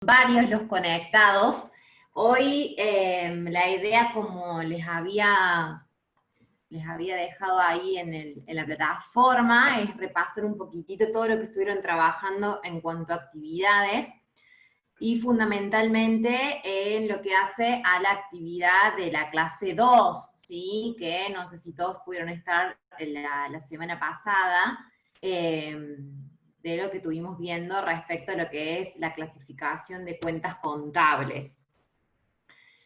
varios los conectados. Hoy la idea, como les había dejado ahí en la plataforma, es repasar un poquitito todo lo que estuvieron trabajando en cuanto a actividades, y fundamentalmente en lo que hace a la actividad de la clase 2, ¿sí? Que no sé si todos pudieron estar la semana pasada, de lo que estuvimos viendo respecto a lo que es la clasificación de cuentas contables.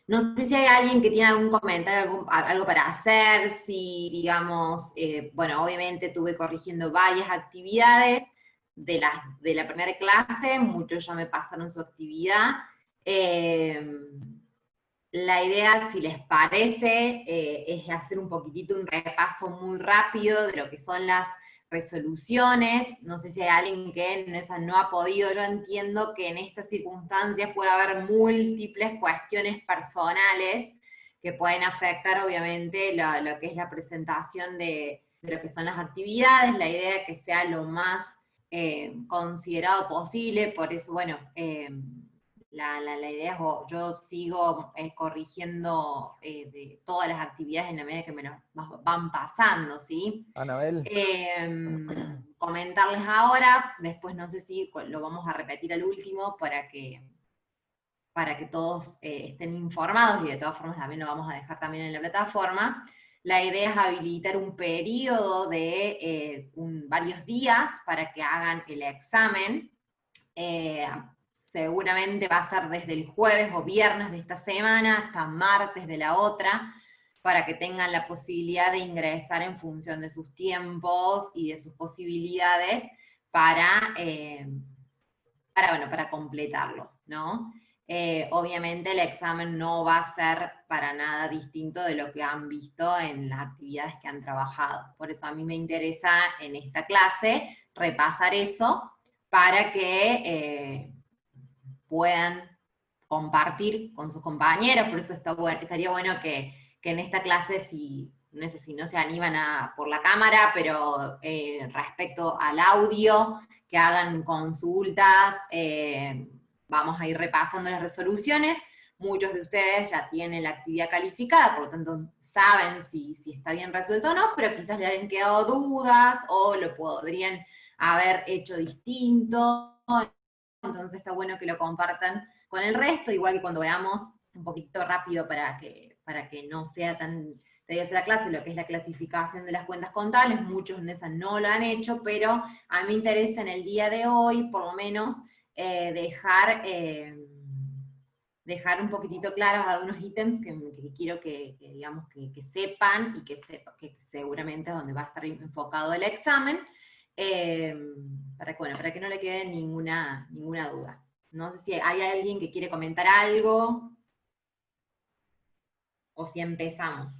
No sé si hay alguien que tiene algún comentario, algo para hacer, si, digamos, bueno, obviamente estuve corrigiendo varias actividades de la primera clase, muchos ya me pasaron su actividad. La idea, si les parece, es hacer un poquitito un repaso muy rápido de lo que son las resoluciones. No sé si hay alguien que en esa no ha podido. Yo entiendo que en estas circunstancias puede haber múltiples cuestiones personales que pueden afectar, obviamente, lo que es la presentación de lo que son las actividades. La idea es que sea lo más considerado posible, por eso, bueno, la idea es, yo sigo corrigiendo de todas las actividades en la medida que me las van pasando, ¿sí? Anabel. Comentarles ahora, después no sé si lo vamos a repetir al último para que todos estén informados, y de todas formas también lo vamos a dejar también en la plataforma. La idea es habilitar un periodo de varios días para que hagan el examen. Seguramente va a ser desde el jueves o viernes de esta semana hasta martes de la otra, para que tengan la posibilidad de ingresar en función de sus tiempos y de sus posibilidades para completarlo, ¿no? Obviamente el examen no va a ser para nada distinto de lo que han visto en las actividades que han trabajado. Por eso a mí me interesa en esta clase repasar eso para que puedan compartir con sus compañeros. Por eso estaría bueno que en esta clase, si no se animan por la cámara, pero respecto al audio, que hagan consultas, vamos a ir repasando las resoluciones. Muchos de ustedes ya tienen la actividad calificada, por lo tanto saben si está bien resuelto o no, pero quizás le hayan quedado dudas o lo podrían haber hecho distinto. Entonces está bueno que lo compartan con el resto, igual que cuando veamos un poquito rápido para que no sea tan tediosa la clase, lo que es la clasificación de las cuentas contables. Muchos en esa no lo han hecho, pero a mí me interesa en el día de hoy, por lo menos, dejar un poquitito claros algunos ítems que quiero que digamos, que sepan, y que seguramente es donde va a estar enfocado el examen, para que no le quede ninguna duda. No sé si hay alguien que quiere comentar algo, o si empezamos.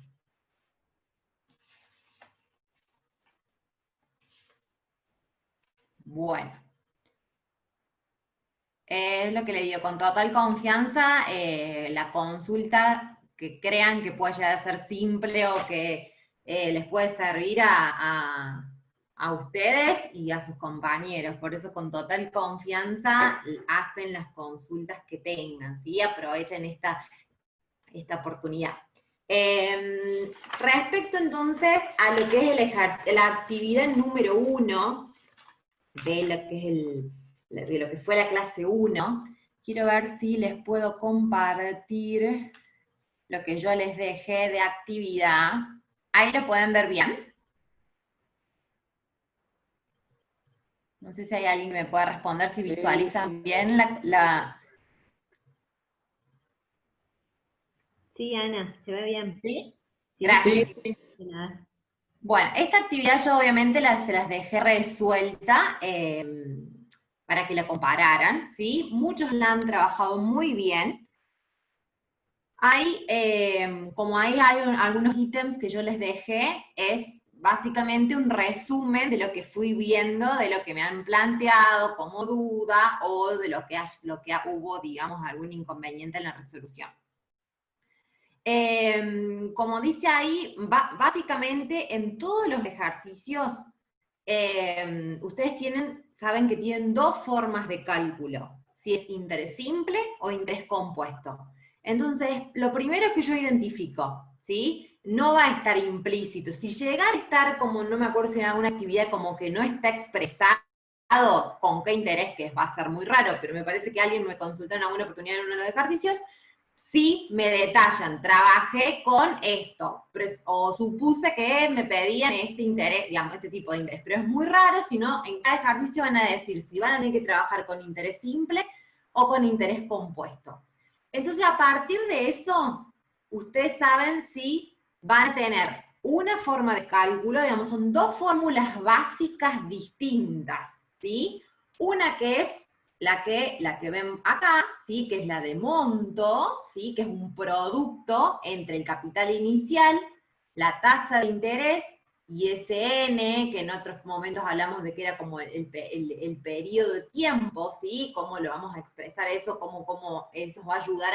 Bueno. Es lo que le digo, con total confianza, la consulta que crean que puede llegar a ser simple o que les puede servir a ustedes y a sus compañeros. Por eso, con total confianza, hacen las consultas que tengan, ¿sí? Aprovechen esta oportunidad. Respecto entonces a lo que es la actividad número 1 de lo que es de lo que fue la clase 1, quiero ver si les puedo compartir lo que yo les dejé de actividad. ¿Ahí lo pueden ver bien? No sé si hay alguien que me pueda responder si visualizan bien la... Sí, Ana, se ve bien. ¿Sí? Gracias. Sí. Bueno, esta actividad yo obviamente se las dejé resuelta para que la compararan, ¿sí? Muchos la han trabajado muy bien. Como hay algunos ítems que yo les dejé, es básicamente un resumen de lo que fui viendo, de lo que me han planteado como duda, o de lo que hubo, digamos, algún inconveniente en la resolución. Como dice ahí, básicamente en todos los ejercicios, ustedes saben que tienen dos formas de cálculo, si es interés simple o interés compuesto. Entonces, lo primero que yo identifico, ¿sí? No va a estar implícito. Si llega a estar como, no me acuerdo si en alguna actividad como que no está expresado con qué interés, que va a ser muy raro, pero me parece que alguien me consultó en alguna oportunidad en uno de los ejercicios, sí me detallan, trabajé con esto, o supuse que me pedían este interés, digamos, este tipo de interés, pero es muy raro, si no, en cada ejercicio van a decir si van a tener que trabajar con interés simple o con interés compuesto. Entonces, a partir de eso, ustedes saben si van a tener una forma de cálculo, digamos, son dos fórmulas básicas distintas, ¿sí? Una que es la que ven acá, ¿sí? Que es la de monto, ¿sí? Que es un producto entre el capital inicial, la tasa de interés y SN, que en otros momentos hablamos de que era como el periodo de tiempo, ¿sí? Cómo lo vamos a expresar eso, cómo eso va a ayudar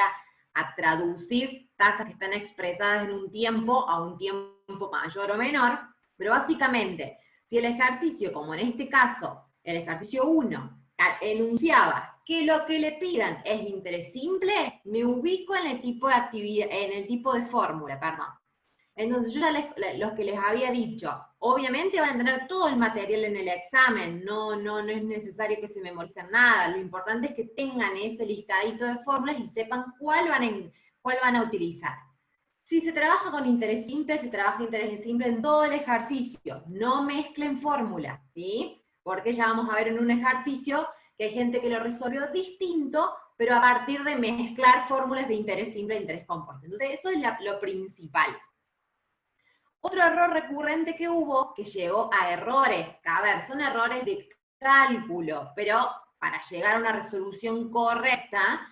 a traducir tasas que están expresadas en un tiempo a un tiempo mayor o menor, pero básicamente, si el ejercicio, como en este caso, el ejercicio 1, enunciaba que lo que le pidan es interés simple, me ubico en el tipo de actividad, en el tipo de fórmula, perdón. Entonces yo ya los que les había dicho, obviamente van a tener todo el material en el examen, no es necesario que se memoricen nada, lo importante es que tengan ese listadito de fórmulas y sepan cuál van a utilizar. Si se trabaja con interés simple, se trabaja interés simple en todo el ejercicio, no mezclen fórmulas, ¿sí? Porque ya vamos a ver en un ejercicio que hay gente que lo resolvió distinto, pero a partir de mezclar fórmulas de interés simple e interés compuesto. Entonces eso es lo principal. Otro error recurrente que hubo, que llevó a errores, que a ver, son errores de cálculo, pero para llegar a una resolución correcta,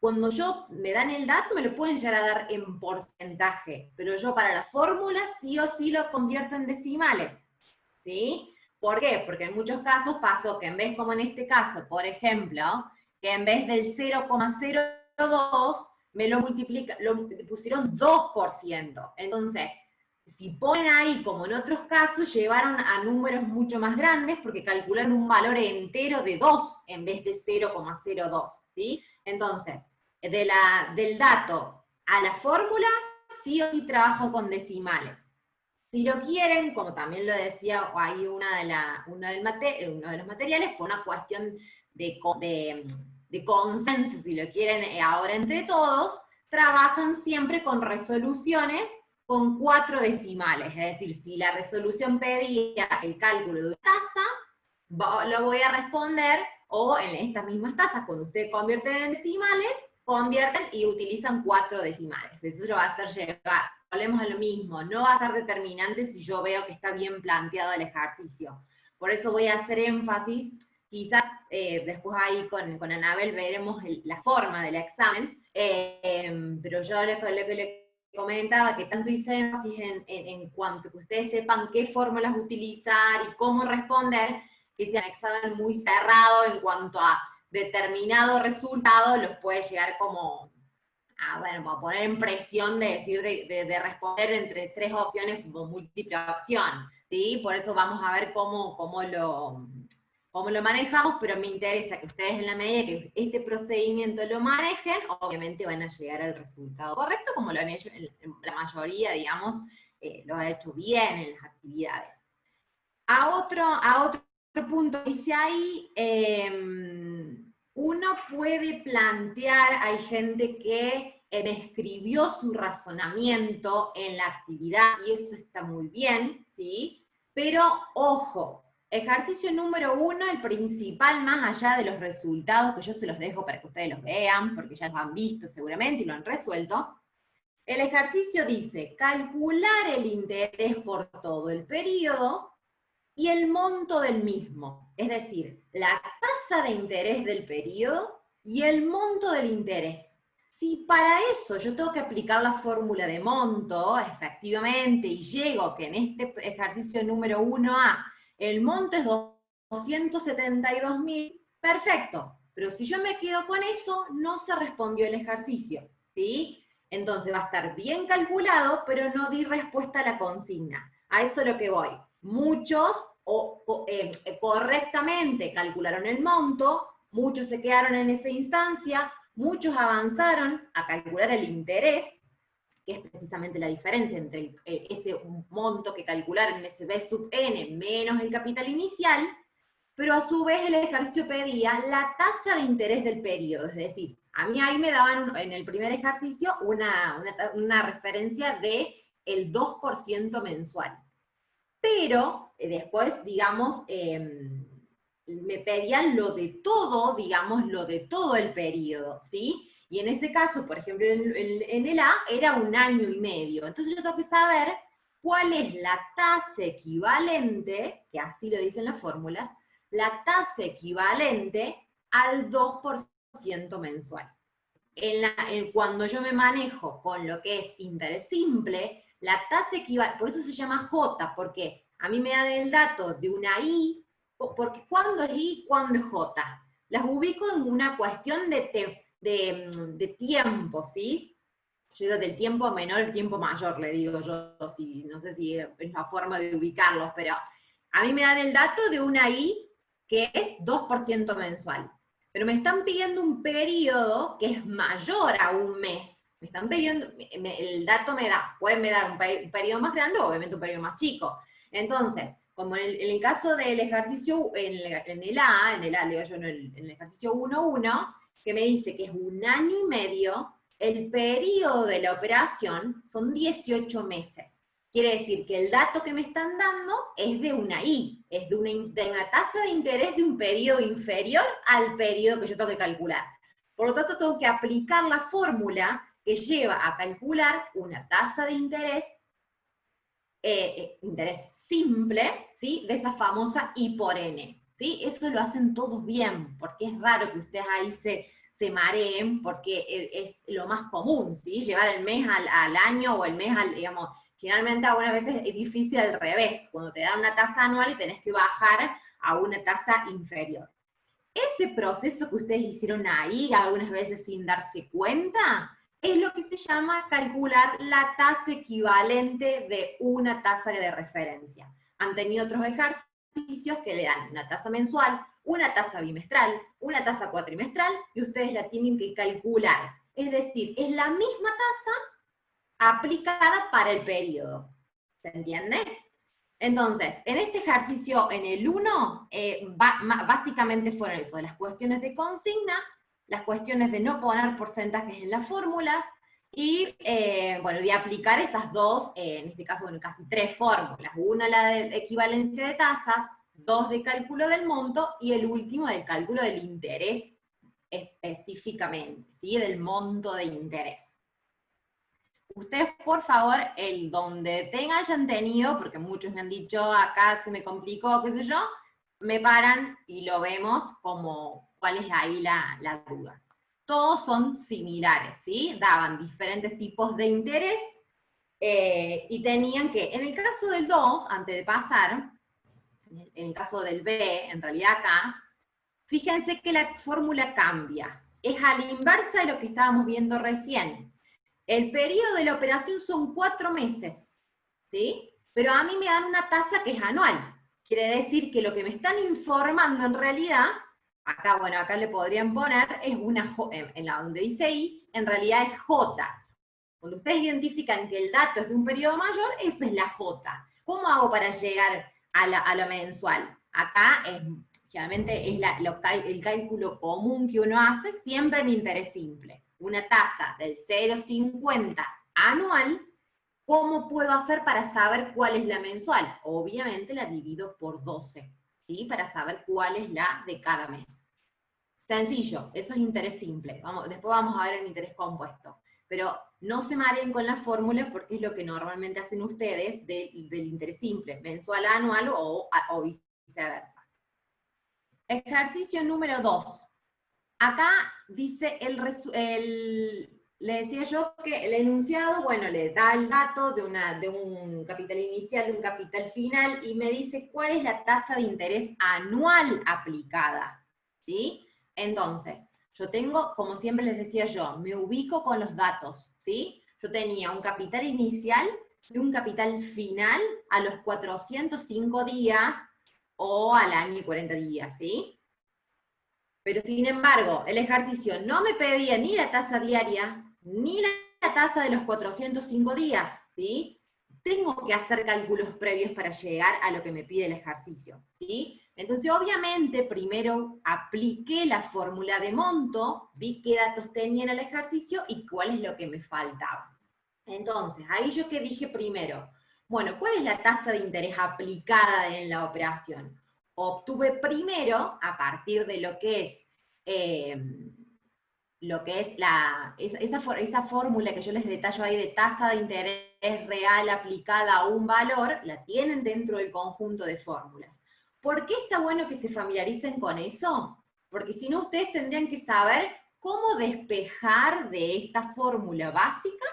cuando me dan el dato me lo pueden llegar a dar en porcentaje, pero yo para las fórmulas sí o sí lo convierto en decimales, ¿sí? ¿Por qué? Porque en muchos casos pasó que en vez, como en este caso, por ejemplo, que en vez del 0,02 me lo pusieron 2%. Entonces, si ponen ahí, como en otros casos, llevaron a números mucho más grandes porque calcularon un valor entero de 2 en vez de 0,02, ¿sí? Entonces, del dato a la fórmula, sí o sí trabajo con decimales. Si lo quieren, como también lo decía, hay uno de los materiales, por una cuestión de consenso, si lo quieren ahora entre todos, trabajan siempre con resoluciones con 4 decimales. Es decir, si la resolución pedía el cálculo de una tasa, lo voy a responder, o en estas mismas tasas, cuando ustedes convierten en decimales, convierten y utilizan 4 decimales. Eso lo va a hacer llevar. Volvemos a lo mismo, no va a ser determinante si yo veo que está bien planteado el ejercicio. Por eso voy a hacer énfasis, quizás después ahí con Anabel veremos la forma del examen, pero yo lo que le comentaba, que tanto hice énfasis en cuanto que ustedes sepan qué fórmulas utilizar y cómo responder, que sea un examen muy cerrado en cuanto a determinado resultado, los puede llegar como a poner en presión de decir, de responder entre 3 opciones como múltiple opción, ¿sí? Por eso vamos a ver cómo lo manejamos, pero me interesa que ustedes en la medida que este procedimiento lo manejen, obviamente van a llegar al resultado correcto, como lo han hecho en la mayoría, digamos, lo ha hecho bien en las actividades. A otro punto dice ahí, uno puede plantear, hay gente que me escribió su razonamiento en la actividad, y eso está muy bien, ¿sí? Pero, ojo, ejercicio número 1, el principal, más allá de los resultados, que yo se los dejo para que ustedes los vean, porque ya los han visto seguramente y lo han resuelto, el ejercicio dice, calcular el interés por todo el periodo, y el monto del mismo, es decir, la tasa de interés del periodo y el monto del interés. Si para eso yo tengo que aplicar la fórmula de monto, efectivamente, y llego que en este ejercicio número 1A el monto es 272.000, perfecto, pero si yo me quedo con eso, no se respondió el ejercicio, ¿sí? Entonces va a estar bien calculado, pero no di respuesta a la consigna. A eso es lo que voy. Muchos correctamente calcularon el monto, muchos se quedaron en esa instancia, muchos avanzaron a calcular el interés, que es precisamente la diferencia entre ese monto que calcularon en ese B sub n menos el capital inicial, pero a su vez el ejercicio pedía la tasa de interés del periodo, es decir, a mí ahí me daban en el primer ejercicio una referencia de el 2% mensual. Pero después, digamos, me pedían lo de todo, digamos, lo de todo el periodo, ¿sí? Y en ese caso, por ejemplo, en el A, era 1 año y medio. Entonces yo tengo que saber cuál es la tasa equivalente, que así lo dicen las fórmulas, la tasa equivalente al 2% mensual. Cuando yo me manejo con lo que es interés simple, la tasa equivalente, por eso se llama J, porque a mí me dan el dato de una I, porque ¿cuándo es I, cuándo es J? Las ubico en una cuestión de tiempo, ¿sí? Yo digo del tiempo menor al tiempo mayor, le digo yo, no sé si es la forma de ubicarlos, pero a mí me dan el dato de una I que es 2% mensual. Pero me están pidiendo un periodo que es mayor a un mes. Me están pidiendo, el dato pueden dar un periodo más grande o obviamente un periodo más chico. Entonces, como en el caso del ejercicio, en el A, digo yo, en el ejercicio 1.1, que me dice que es 1 año y medio, el periodo de la operación son 18 meses. Quiere decir que el dato que me están dando es de una I, es de una tasa de interés de un periodo inferior al periodo que yo tengo que calcular. Por lo tanto, tengo que aplicar la fórmula que lleva a calcular una tasa de interés simple, ¿sí? De esa famosa I por N. ¿Sí? Eso lo hacen todos bien, porque es raro que ustedes ahí se mareen, porque es lo más común, ¿sí? Llevar el mes al año o el mes al, digamos, generalmente algunas veces es difícil al revés, cuando te dan una tasa anual y tenés que bajar a una tasa inferior. Ese proceso que ustedes hicieron ahí, algunas veces sin darse cuenta, es lo que se llama calcular la tasa equivalente de una tasa de referencia. Han tenido otros ejercicios que le dan una tasa mensual, una tasa bimestral, una tasa cuatrimestral, y ustedes la tienen que calcular. Es decir, es la misma tasa aplicada para el periodo. ¿Se entiende? Entonces, en este ejercicio, en el 1, básicamente fueron eso, las cuestiones de consigna, las cuestiones de no poner porcentajes en las fórmulas, y, bueno, de aplicar esas dos, en este caso, bueno, casi 3 fórmulas. Una, la de equivalencia de tasas, 2 de cálculo del monto, y el último del cálculo del interés específicamente, ¿sí? Del monto de interés. Ustedes, por favor, donde hayan tenido, porque muchos me han dicho, acá se me complicó, qué sé yo, me paran y lo vemos como cuál es ahí la duda. Todos son similares, ¿sí? Daban diferentes tipos de interés, y tenían que, en el caso del 2, antes de pasar, en el caso del B, en realidad acá, fíjense que la fórmula cambia. Es a la inversa de lo que estábamos viendo recién. El periodo de la operación son 4 meses, ¿sí? Pero a mí me dan una tasa que es anual. Quiere decir que lo que me están informando en realidad, acá, bueno, acá le podrían poner, es una en la donde dice I, en realidad es J. Cuando ustedes identifican que el dato es de un periodo mayor, esa es la J. ¿Cómo hago para llegar a lo mensual? Acá generalmente es el cálculo común que uno hace siempre en interés simple. Una tasa del 0,50 anual, ¿cómo puedo hacer para saber cuál es la mensual? Obviamente la divido por 12, ¿sí? Para saber cuál es la de cada mes. Sencillo, eso es interés simple. Después vamos a ver el interés compuesto. Pero no se mareen con las fórmulas porque es lo que normalmente hacen ustedes del interés simple, mensual, anual o viceversa. Ejercicio número 2. Acá dice le decía yo que el enunciado, bueno, le da el dato de un capital inicial, de un capital final, y me dice cuál es la tasa de interés anual aplicada, ¿sí? Entonces, yo tengo, como siempre les decía yo, me ubico con los datos, ¿sí? Yo tenía un capital inicial y un capital final a los 405 días, o al año y 40 días, ¿sí? Pero sin embargo, el ejercicio no me pedía ni la tasa diaria, ni la tasa de los 405 días, ¿sí? Tengo que hacer cálculos previos para llegar a lo que me pide el ejercicio, ¿sí? Entonces, obviamente, primero apliqué la fórmula de monto, vi qué datos tenía en el ejercicio y cuál es lo que me faltaba. Entonces, ahí yo que dije primero, bueno, ¿cuál es la tasa de interés aplicada en la operación? Obtuve primero, a partir de lo que es esa fórmula que yo les detallo ahí de tasa de interés real aplicada a un valor, la tienen dentro del conjunto de fórmulas. ¿Por qué está bueno que se familiaricen con eso? Porque si no, ustedes tendrían que saber cómo despejar de esta fórmula básica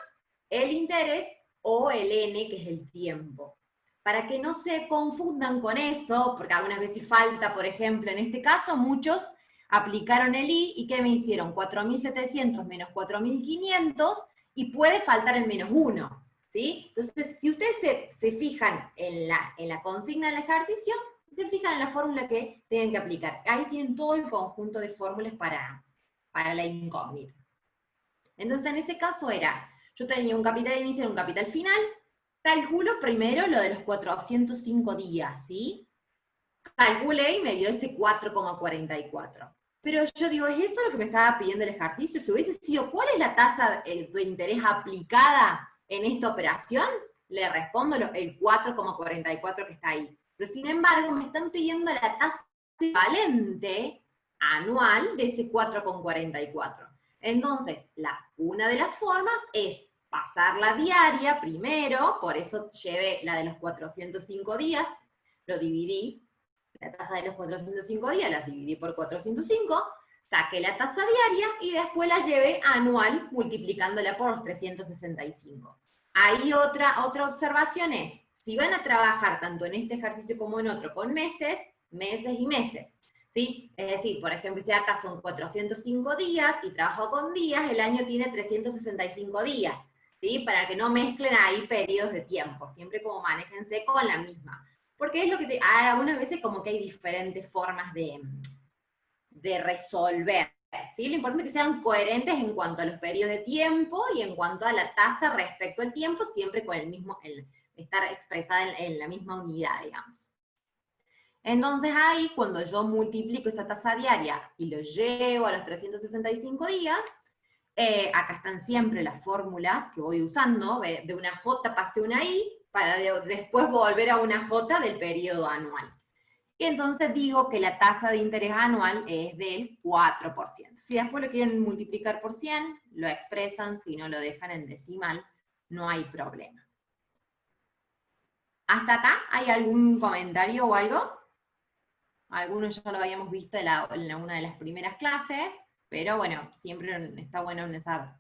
el interés o el n, que es el tiempo. Para que no se confundan con eso, porque algunas veces falta, por ejemplo, en este caso, muchos aplicaron el I y ¿qué me hicieron? 4.700 menos 4.500 y puede faltar el menos 1, ¿sí? Entonces, si ustedes se fijan en la consigna del ejercicio, se fijan en la fórmula que tienen que aplicar. Ahí tienen todo el conjunto de fórmulas para la incógnita. Entonces, en ese caso era, yo tenía un capital inicial y un capital final, calculo primero lo de los 405 días, ¿sí? Calculé y me dio ese 4,44. Pero yo digo, ¿es eso lo que me estaba pidiendo el ejercicio? Si hubiese sido, ¿cuál es la tasa de interés aplicada en esta operación? Le respondo el 4,44 que está ahí. Pero sin embargo, me están pidiendo la tasa equivalente anual de ese 4,44. Entonces, una de las formas es pasar la diaria primero, por eso llevé la de los 405 días, lo dividí, la tasa de los 405 días, la dividí por 405, saqué la tasa diaria y después la llevé anual multiplicándola por los 365. Ahí otra observación es, si van a trabajar tanto en este ejercicio como en otro con meses, meses y meses, ¿sí? Es decir, por ejemplo, si acá son 405 días y trabajo con días, el año tiene 365 días, ¿sí? Para que no mezclen ahí periodos de tiempo, siempre como manéjense con la misma. Porque es lo que algunas veces como que hay diferentes formas de resolver, ¿sí? Lo importante es que sean coherentes en cuanto a los periodos de tiempo y en cuanto a la tasa respecto al tiempo, siempre con estar expresada en la misma unidad, digamos. Entonces ahí, cuando yo multiplico esa tasa diaria y lo llevo a los 365 días, acá están siempre las fórmulas que voy usando, de una J pasé una I, para después volver a una J del periodo anual. Y entonces digo que la tasa de interés anual es del 4%. Si después lo quieren multiplicar por 100, lo expresan, si no lo dejan en decimal, no hay problema. ¿Hasta acá hay algún comentario o algo? Algunos ya lo habíamos visto en una de las primeras clases, pero bueno, siempre está bueno empezar.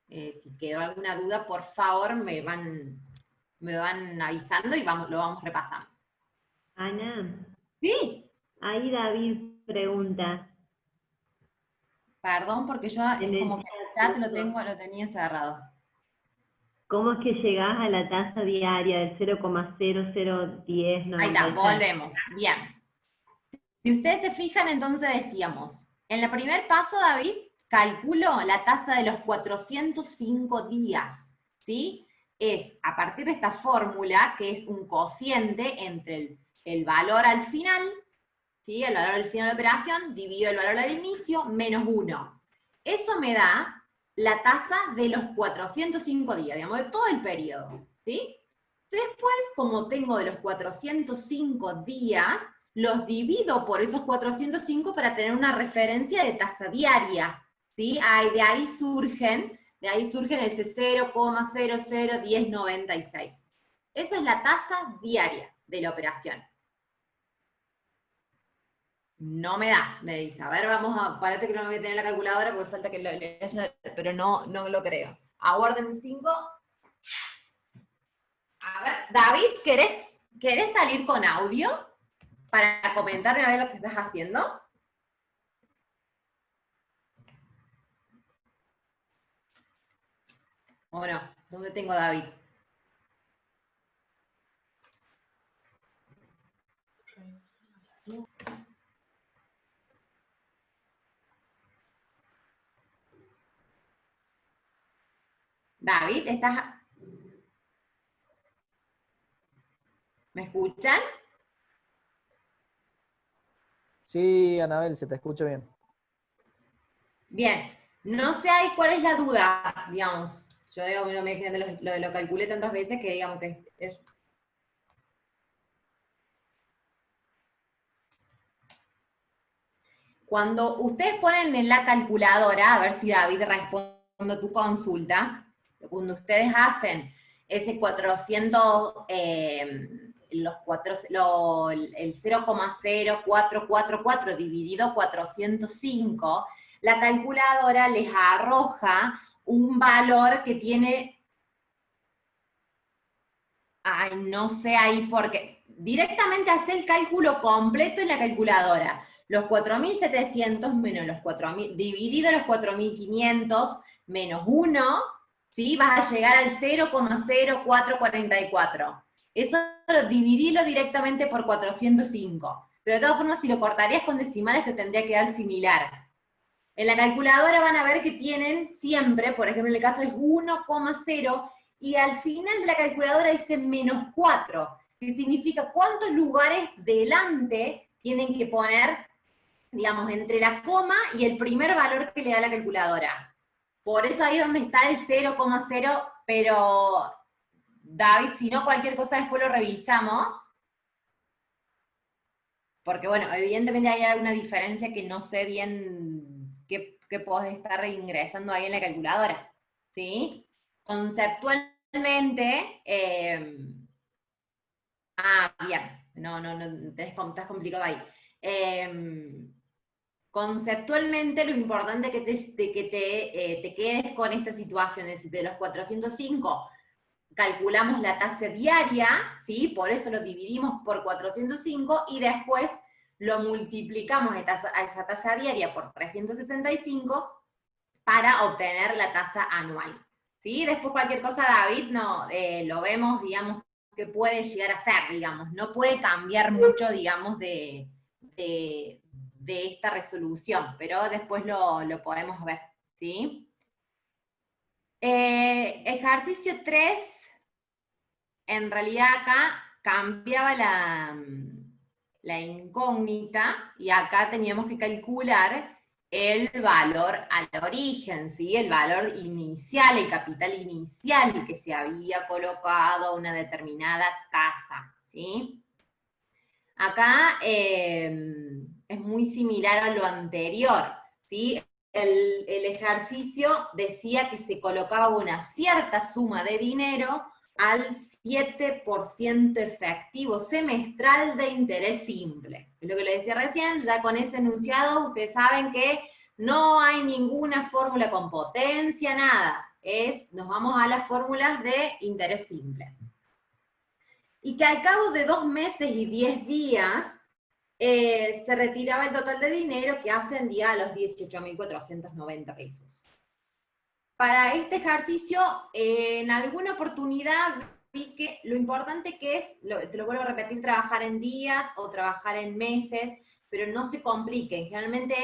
Si quedó alguna duda, por favor, me van avisando y lo vamos repasando. Ana, Sí, ahí David pregunta. perdón, porque yo es como que el chat lo tenía cerrado. ¿Cómo es que llegás a la tasa diaria del 0,001096? Ahí está, volvemos. Bien. Si ustedes se fijan, entonces decíamos, en el primer paso, David, calculo la tasa de los 405 días, ¿sí? Es a partir de esta fórmula, que es un cociente entre el valor al final, ¿sí? El valor al final de la operación, dividido el valor al inicio, menos 1. Eso me da la tasa de los 405 días, digamos, de todo el periodo, ¿sí? Después, como tengo de los 405 días, los divido por esos 405 para tener una referencia de tasa diaria, ¿sí? De ahí surgen ese 0,001096. Esa es la tasa diaria de la operación. No me da, me dice. A ver, parate que no voy a tener la calculadora porque falta que lo lea, pero no lo creo. Aguarden 5. A ver, David, ¿querés salir con audio para comentarme a ver lo que estás haciendo? ¿O no? ¿Dónde tengo a David? David, ¿me escuchan? Sí, Anabel, se te escucha bien. Bien, no sé ahí cuál es la duda, digamos. Yo digo, no me lo calculé tantas veces que digamos que es. Cuando ustedes ponen en la calculadora, a ver si David responde tu consulta, cuando ustedes hacen ese 400, el 0,0444 dividido 405, la calculadora les arroja un valor que tiene, ay, no sé ahí porque, directamente hace el cálculo completo en la calculadora. Los 4.700 menos los 4.000, dividido los 4.500 menos 1, ¿sí? Vas a llegar al 0,0444. Eso dividirlo directamente por 405. Pero de todas formas, si lo cortarías con decimales, te tendría que dar similar. En la calculadora van a ver que tienen siempre, por ejemplo, en el caso es 1,0, y al final de la calculadora dice menos 4, que significa cuántos lugares delante tienen que poner, digamos, entre la coma y el primer valor que le da la calculadora. Por eso ahí es donde está el 0,0, pero David, si no, cualquier cosa después lo revisamos. Porque bueno, evidentemente hay alguna diferencia que no sé bien qué podés estar ingresando ahí en la calculadora, ¿sí? Conceptualmente, bien, no, estás complicado ahí. Conceptualmente lo importante es que te quedes con esta situación, es decir, de los 405, calculamos la tasa diaria, ¿sí? Por eso lo dividimos por 405, y después lo multiplicamos a esa tasa diaria por 365 para obtener la tasa anual, ¿sí? Después cualquier cosa, David, lo vemos, digamos, que puede llegar a ser, digamos, no puede cambiar mucho, digamos, de esta resolución, pero después lo podemos ver, ¿sí? Ejercicio 3, en realidad acá cambiaba la incógnita, y acá teníamos que calcular el valor al origen, ¿sí? El valor inicial, el capital inicial que se había colocado a una determinada tasa, ¿sí? Acá es muy similar a lo anterior, ¿sí? El ejercicio decía que se colocaba una cierta suma de dinero al 7% efectivo semestral de interés simple. Es lo que le decía recién, ya con ese enunciado ustedes saben que no hay ninguna fórmula con potencia, nada. Nos vamos a las fórmulas de interés simple. Y que al cabo de 2 meses y 10 días se retiraba el total de dinero, que ascendía a los 18.490 pesos. Para este ejercicio, en alguna oportunidad vi que lo importante que es, te lo vuelvo a repetir, trabajar en días o trabajar en meses, pero no se compliquen. Generalmente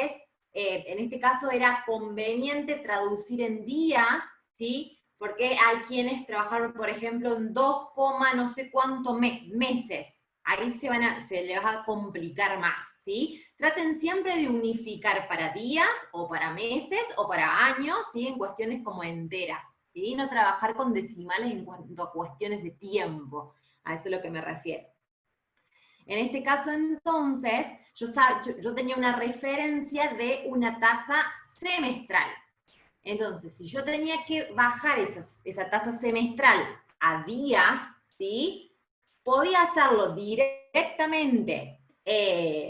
en este caso era conveniente traducir en días, ¿sí? Porque hay quienes trabajaron, por ejemplo, en 2, no sé cuánto meses. Ahí se les va a complicar más, ¿sí? Traten siempre de unificar para días, o para meses, o para años, ¿sí? En cuestiones como enteras, ¿sí? No trabajar con decimales en cuanto a cuestiones de tiempo, a eso es a lo que me refiero. En este caso, entonces, yo tenía una referencia de una tasa semestral. Entonces, si yo tenía que bajar esa tasa semestral a días, ¿sí? Podía hacerlo directamente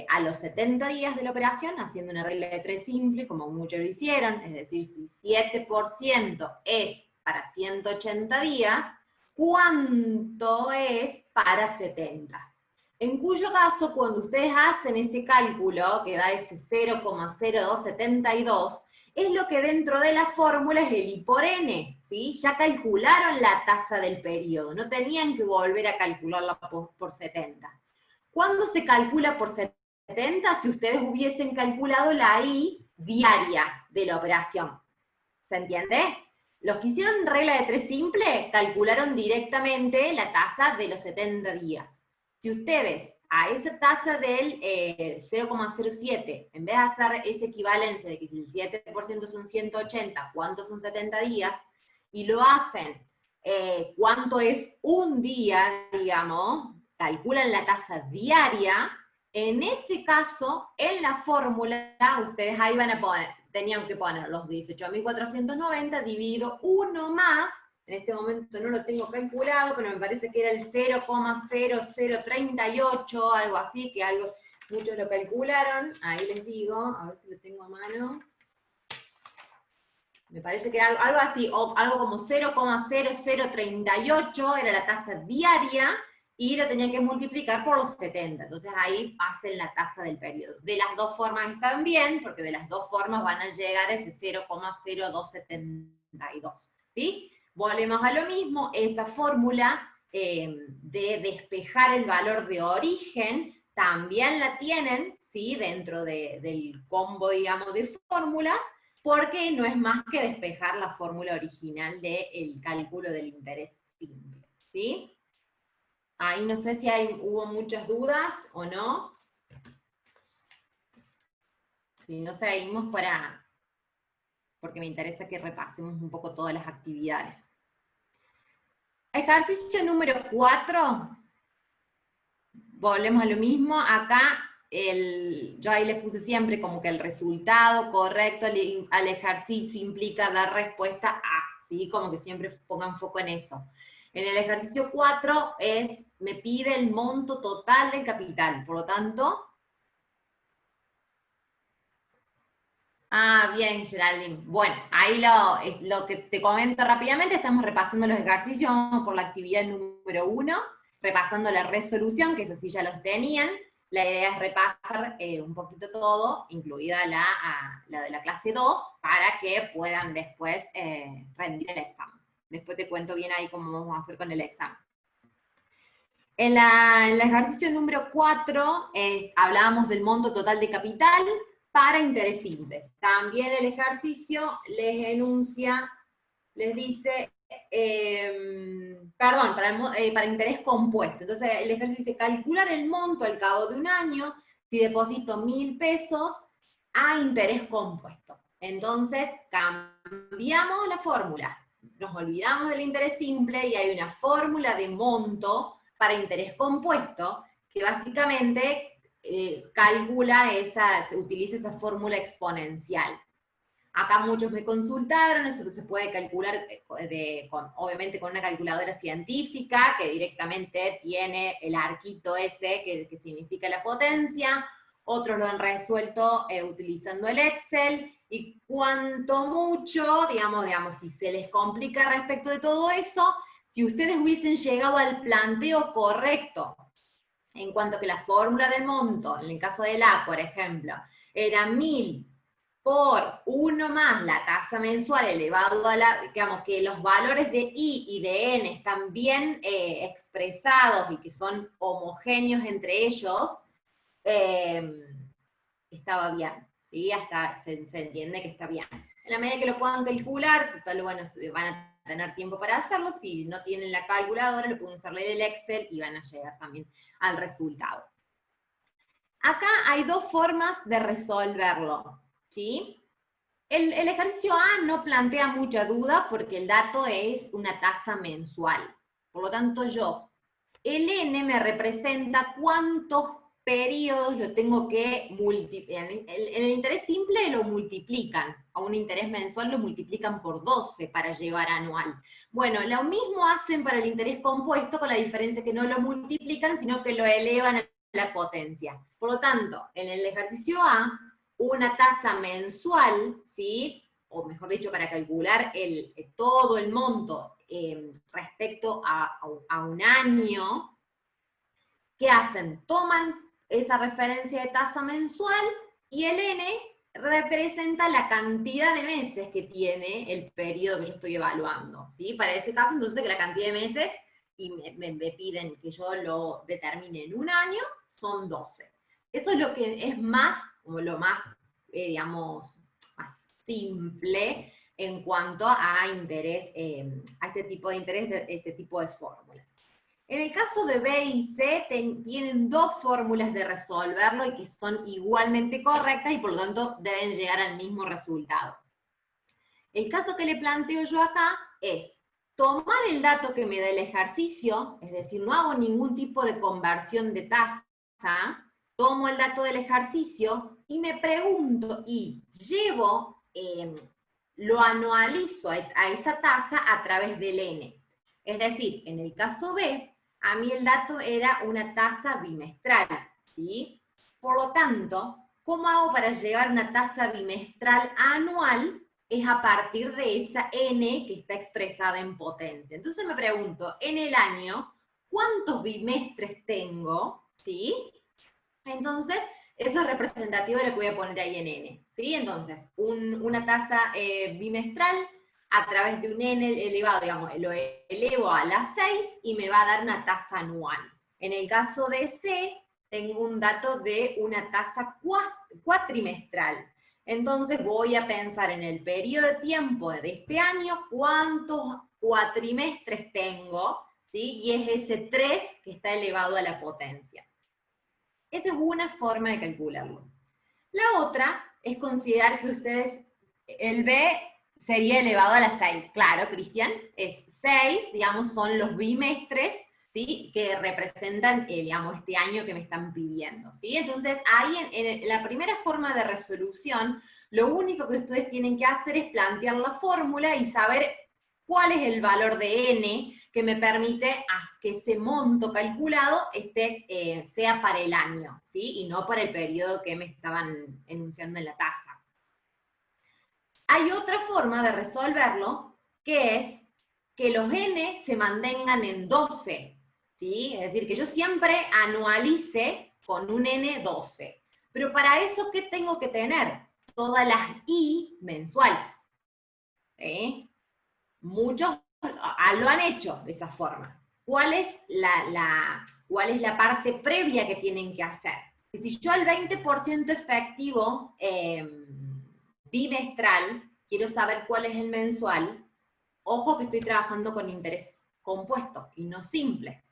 a los 70 días de la operación, haciendo una regla de 3 simple, como muchos lo hicieron, es decir, si 7% es para 180 días, ¿cuánto es para 70? En cuyo caso, cuando ustedes hacen ese cálculo, que da ese 0,0272, es lo que dentro de la fórmula es el I por N, ¿sí? Ya calcularon la tasa del periodo, no tenían que volver a calcularla por 70. ¿Cuándo se calcula por 70 si ustedes hubiesen calculado la I diaria de la operación. ¿Se entiende? Los que hicieron regla de 3 simple calcularon directamente la tasa de los 70 días. Si ustedes a esa tasa del 0,07, en vez de hacer esa equivalencia de que si el 7% son 180, ¿cuántos son 70 días? Y lo hacen, ¿cuánto es un día, digamos? Calculan la tasa diaria. En ese caso, en la fórmula, ustedes ahí van a poner, tenían que poner los 18.490 dividido 1 más, en este momento no lo tengo calculado, pero me parece que era el 0,0038, algo así, que muchos lo calcularon, ahí les digo, a ver si lo tengo a mano. Me parece que era algo así, o algo como 0,0038 era la tasa diaria, y lo tenían que multiplicar por los 70. Entonces ahí hacen la tasa del periodo. De las dos formas están bien, porque de las dos formas van a llegar a ese 0,0272. ¿Sí? Volvemos a lo mismo, esa fórmula de despejar el valor de origen también la tienen, ¿sí? Dentro del combo, digamos, de fórmulas, porque no es más que despejar la fórmula original del cálculo del interés simple. ¿Sí? Ahí no sé si hubo muchas dudas o no. Si no, seguimos porque me interesa que repasemos un poco todas las actividades. Ejercicio número 4. Volvemos a lo mismo. Acá, yo ahí les puse siempre como que el resultado correcto al ejercicio implica dar respuesta a, ¿sí? Como que siempre pongan foco en eso. En el ejercicio 4 me pide el monto total del capital, por lo tanto... Bien, Geraldine. Bueno, ahí lo que te comento rápidamente, estamos repasando los ejercicios, vamos por la actividad número 1, repasando la resolución, que eso sí ya los tenían. La idea es repasar un poquito todo, incluida la de la clase 2, para que puedan después rendir el examen. Después te cuento bien ahí cómo vamos a hacer con el examen. En el ejercicio número 4 hablábamos del monto total de capital para interés simple. También el ejercicio les enuncia, les dice, perdón, para interés compuesto. Entonces el ejercicio dice calcular el monto al cabo de un año si deposito 1.000 pesos a interés compuesto. Entonces cambiamos la fórmula. Nos olvidamos del interés simple y hay una fórmula de monto para interés compuesto que básicamente utiliza esa fórmula exponencial. Acá muchos me consultaron, eso se puede calcular obviamente con una calculadora científica que directamente tiene el arquito ese que significa la potencia. Otros lo han resuelto utilizando el Excel, y cuanto mucho, digamos, si se les complica respecto de todo eso, si ustedes hubiesen llegado al planteo correcto, en cuanto a que la fórmula del monto, en el caso del A, por ejemplo, era 1.000 por 1 más la tasa mensual elevado a digamos, que los valores de I y de N están bien expresados y que son homogéneos entre ellos, estaba bien, ¿sí? Hasta se entiende que está bien. En la medida que lo puedan calcular, total, bueno, van a tener tiempo para hacerlo. Si no tienen la calculadora, lo pueden usar el Excel y van a llegar también al resultado. Acá hay dos formas de resolverlo, ¿sí? El ejercicio A no plantea mucha duda porque el dato es una tasa mensual. Por lo tanto, el N me representa cuántos periodos lo tengo que multiplicar. En el interés simple lo multiplican, a un interés mensual lo multiplican por 12 para llevar anual. Bueno, lo mismo hacen para el interés compuesto, con la diferencia que no lo multiplican, sino que lo elevan a la potencia. Por lo tanto, en el ejercicio A, una tasa mensual, ¿sí? O mejor dicho, para calcular todo el monto respecto a un año, ¿qué hacen? Toman esa referencia de tasa mensual y el N representa la cantidad de meses que tiene el periodo que yo estoy evaluando, ¿sí? Para ese caso, entonces, que la cantidad de meses, y me piden que yo lo determine en un año, son 12. Eso es lo que es más, como lo más, digamos, más simple en cuanto a interés, a este tipo de interés, este tipo de fórmulas. En el caso de B y C tienen dos fórmulas de resolverlo y que son igualmente correctas y por lo tanto deben llegar al mismo resultado. El caso que le planteo yo acá es tomar el dato que me da el ejercicio, es decir, no hago ningún tipo de conversión de tasa, tomo el dato del ejercicio y me pregunto y llevo, lo anualizo a esa tasa a través del N. Es decir, en el caso B, a mí el dato era una tasa bimestral, ¿sí? Por lo tanto, ¿cómo hago para llevar una tasa bimestral anual? Es a partir de esa N que está expresada en potencia. Entonces me pregunto, en el año, ¿cuántos bimestres tengo? ¿Sí? Entonces, eso es representativo de lo que voy a poner ahí en N. ¿Sí? Entonces, una tasa bimestral a través de un N elevado, digamos, lo elevo a la 6 y me va a dar una tasa anual. En el caso de C, tengo un dato de una tasa cuatrimestral. Entonces voy a pensar en el periodo de tiempo de este año, cuántos cuatrimestres tengo, ¿sí? Y es ese 3 que está elevado a la potencia. Esa es una forma de calcularlo. La otra es considerar que ustedes, el B sería elevado a la 6. Claro, Cristian, es 6, digamos, son los bimestres, ¿sí? Que representan, digamos, este año que me están pidiendo, ¿sí? Entonces, ahí en la primera forma de resolución, lo único que ustedes tienen que hacer es plantear la fórmula y saber cuál es el valor de N que me permite que ese monto calculado sea para el año, ¿sí? Y no para el periodo que me estaban enunciando en la tasa. Hay otra forma de resolverlo, que es que los N se mantengan en 12, ¿sí? Es decir, que yo siempre anualice con un N 12. Pero para eso, ¿qué tengo que tener? Todas las I mensuales. ¿Sí? Muchos lo han hecho de esa forma. ¿Cuál es cuál es la parte previa que tienen que hacer? Que si yo el 20% efectivo bimestral, quiero saber cuál es el mensual, ojo que estoy trabajando con interés compuesto y no simple.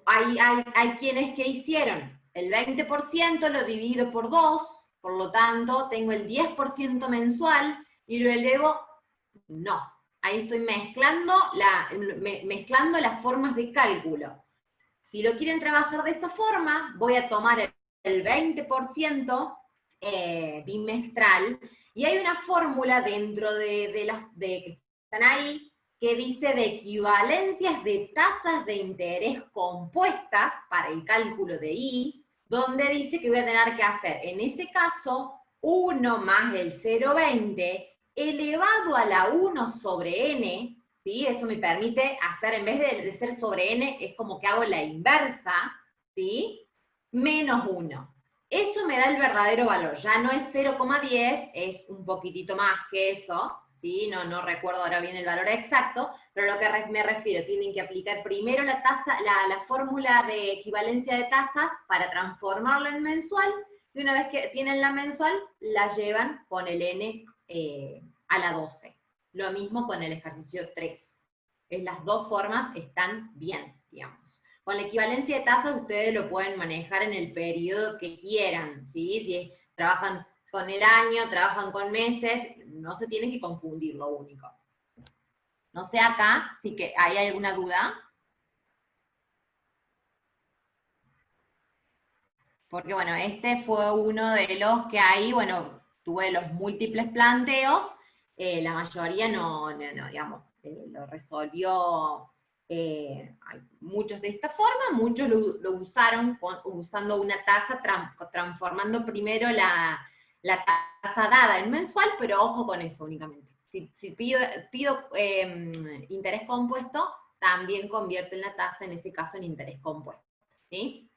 Hay quienes que hicieron el 20%, lo divido por 2, por lo tanto tengo el 10% mensual y lo elevo, no. Ahí estoy mezclando las formas de cálculo. Si lo quieren trabajar de esa forma, voy a tomar el 20% bimestral, y hay una fórmula dentro de que están ahí, que dice de equivalencias de tasas de interés compuestas para el cálculo de I, donde dice que voy a tener que hacer, en ese caso, 1 más el 0,20 elevado a la 1 sobre n, ¿sí? Eso me permite hacer, en vez de ser sobre n, es como que hago la inversa, ¿sí? Menos 1. Eso me da el verdadero valor, ya no es 0,10, es un poquitito más que eso, ¿sí? No recuerdo ahora bien el valor exacto, pero lo que me refiero, tienen que aplicar primero la tasa, la fórmula de equivalencia de tasas para transformarla en mensual, y una vez que tienen la mensual, la llevan con el n a la 12. Lo mismo con el ejercicio 3. Las dos formas están bien, digamos. Con la equivalencia de tasas ustedes lo pueden manejar en el periodo que quieran, ¿sí? Si trabajan con el año, trabajan con meses, no se tienen que confundir, lo único. No sé acá, si que hay alguna duda. Porque bueno, este fue uno de los que ahí, bueno, tuve los múltiples planteos, la mayoría no digamos, lo resolvió muchos de esta forma, muchos lo usaron usando una tasa, transformando primero la tasa dada en mensual, pero ojo con eso únicamente. Si pido interés compuesto, también convierten la tasa, en ese caso, en interés compuesto, ¿sí?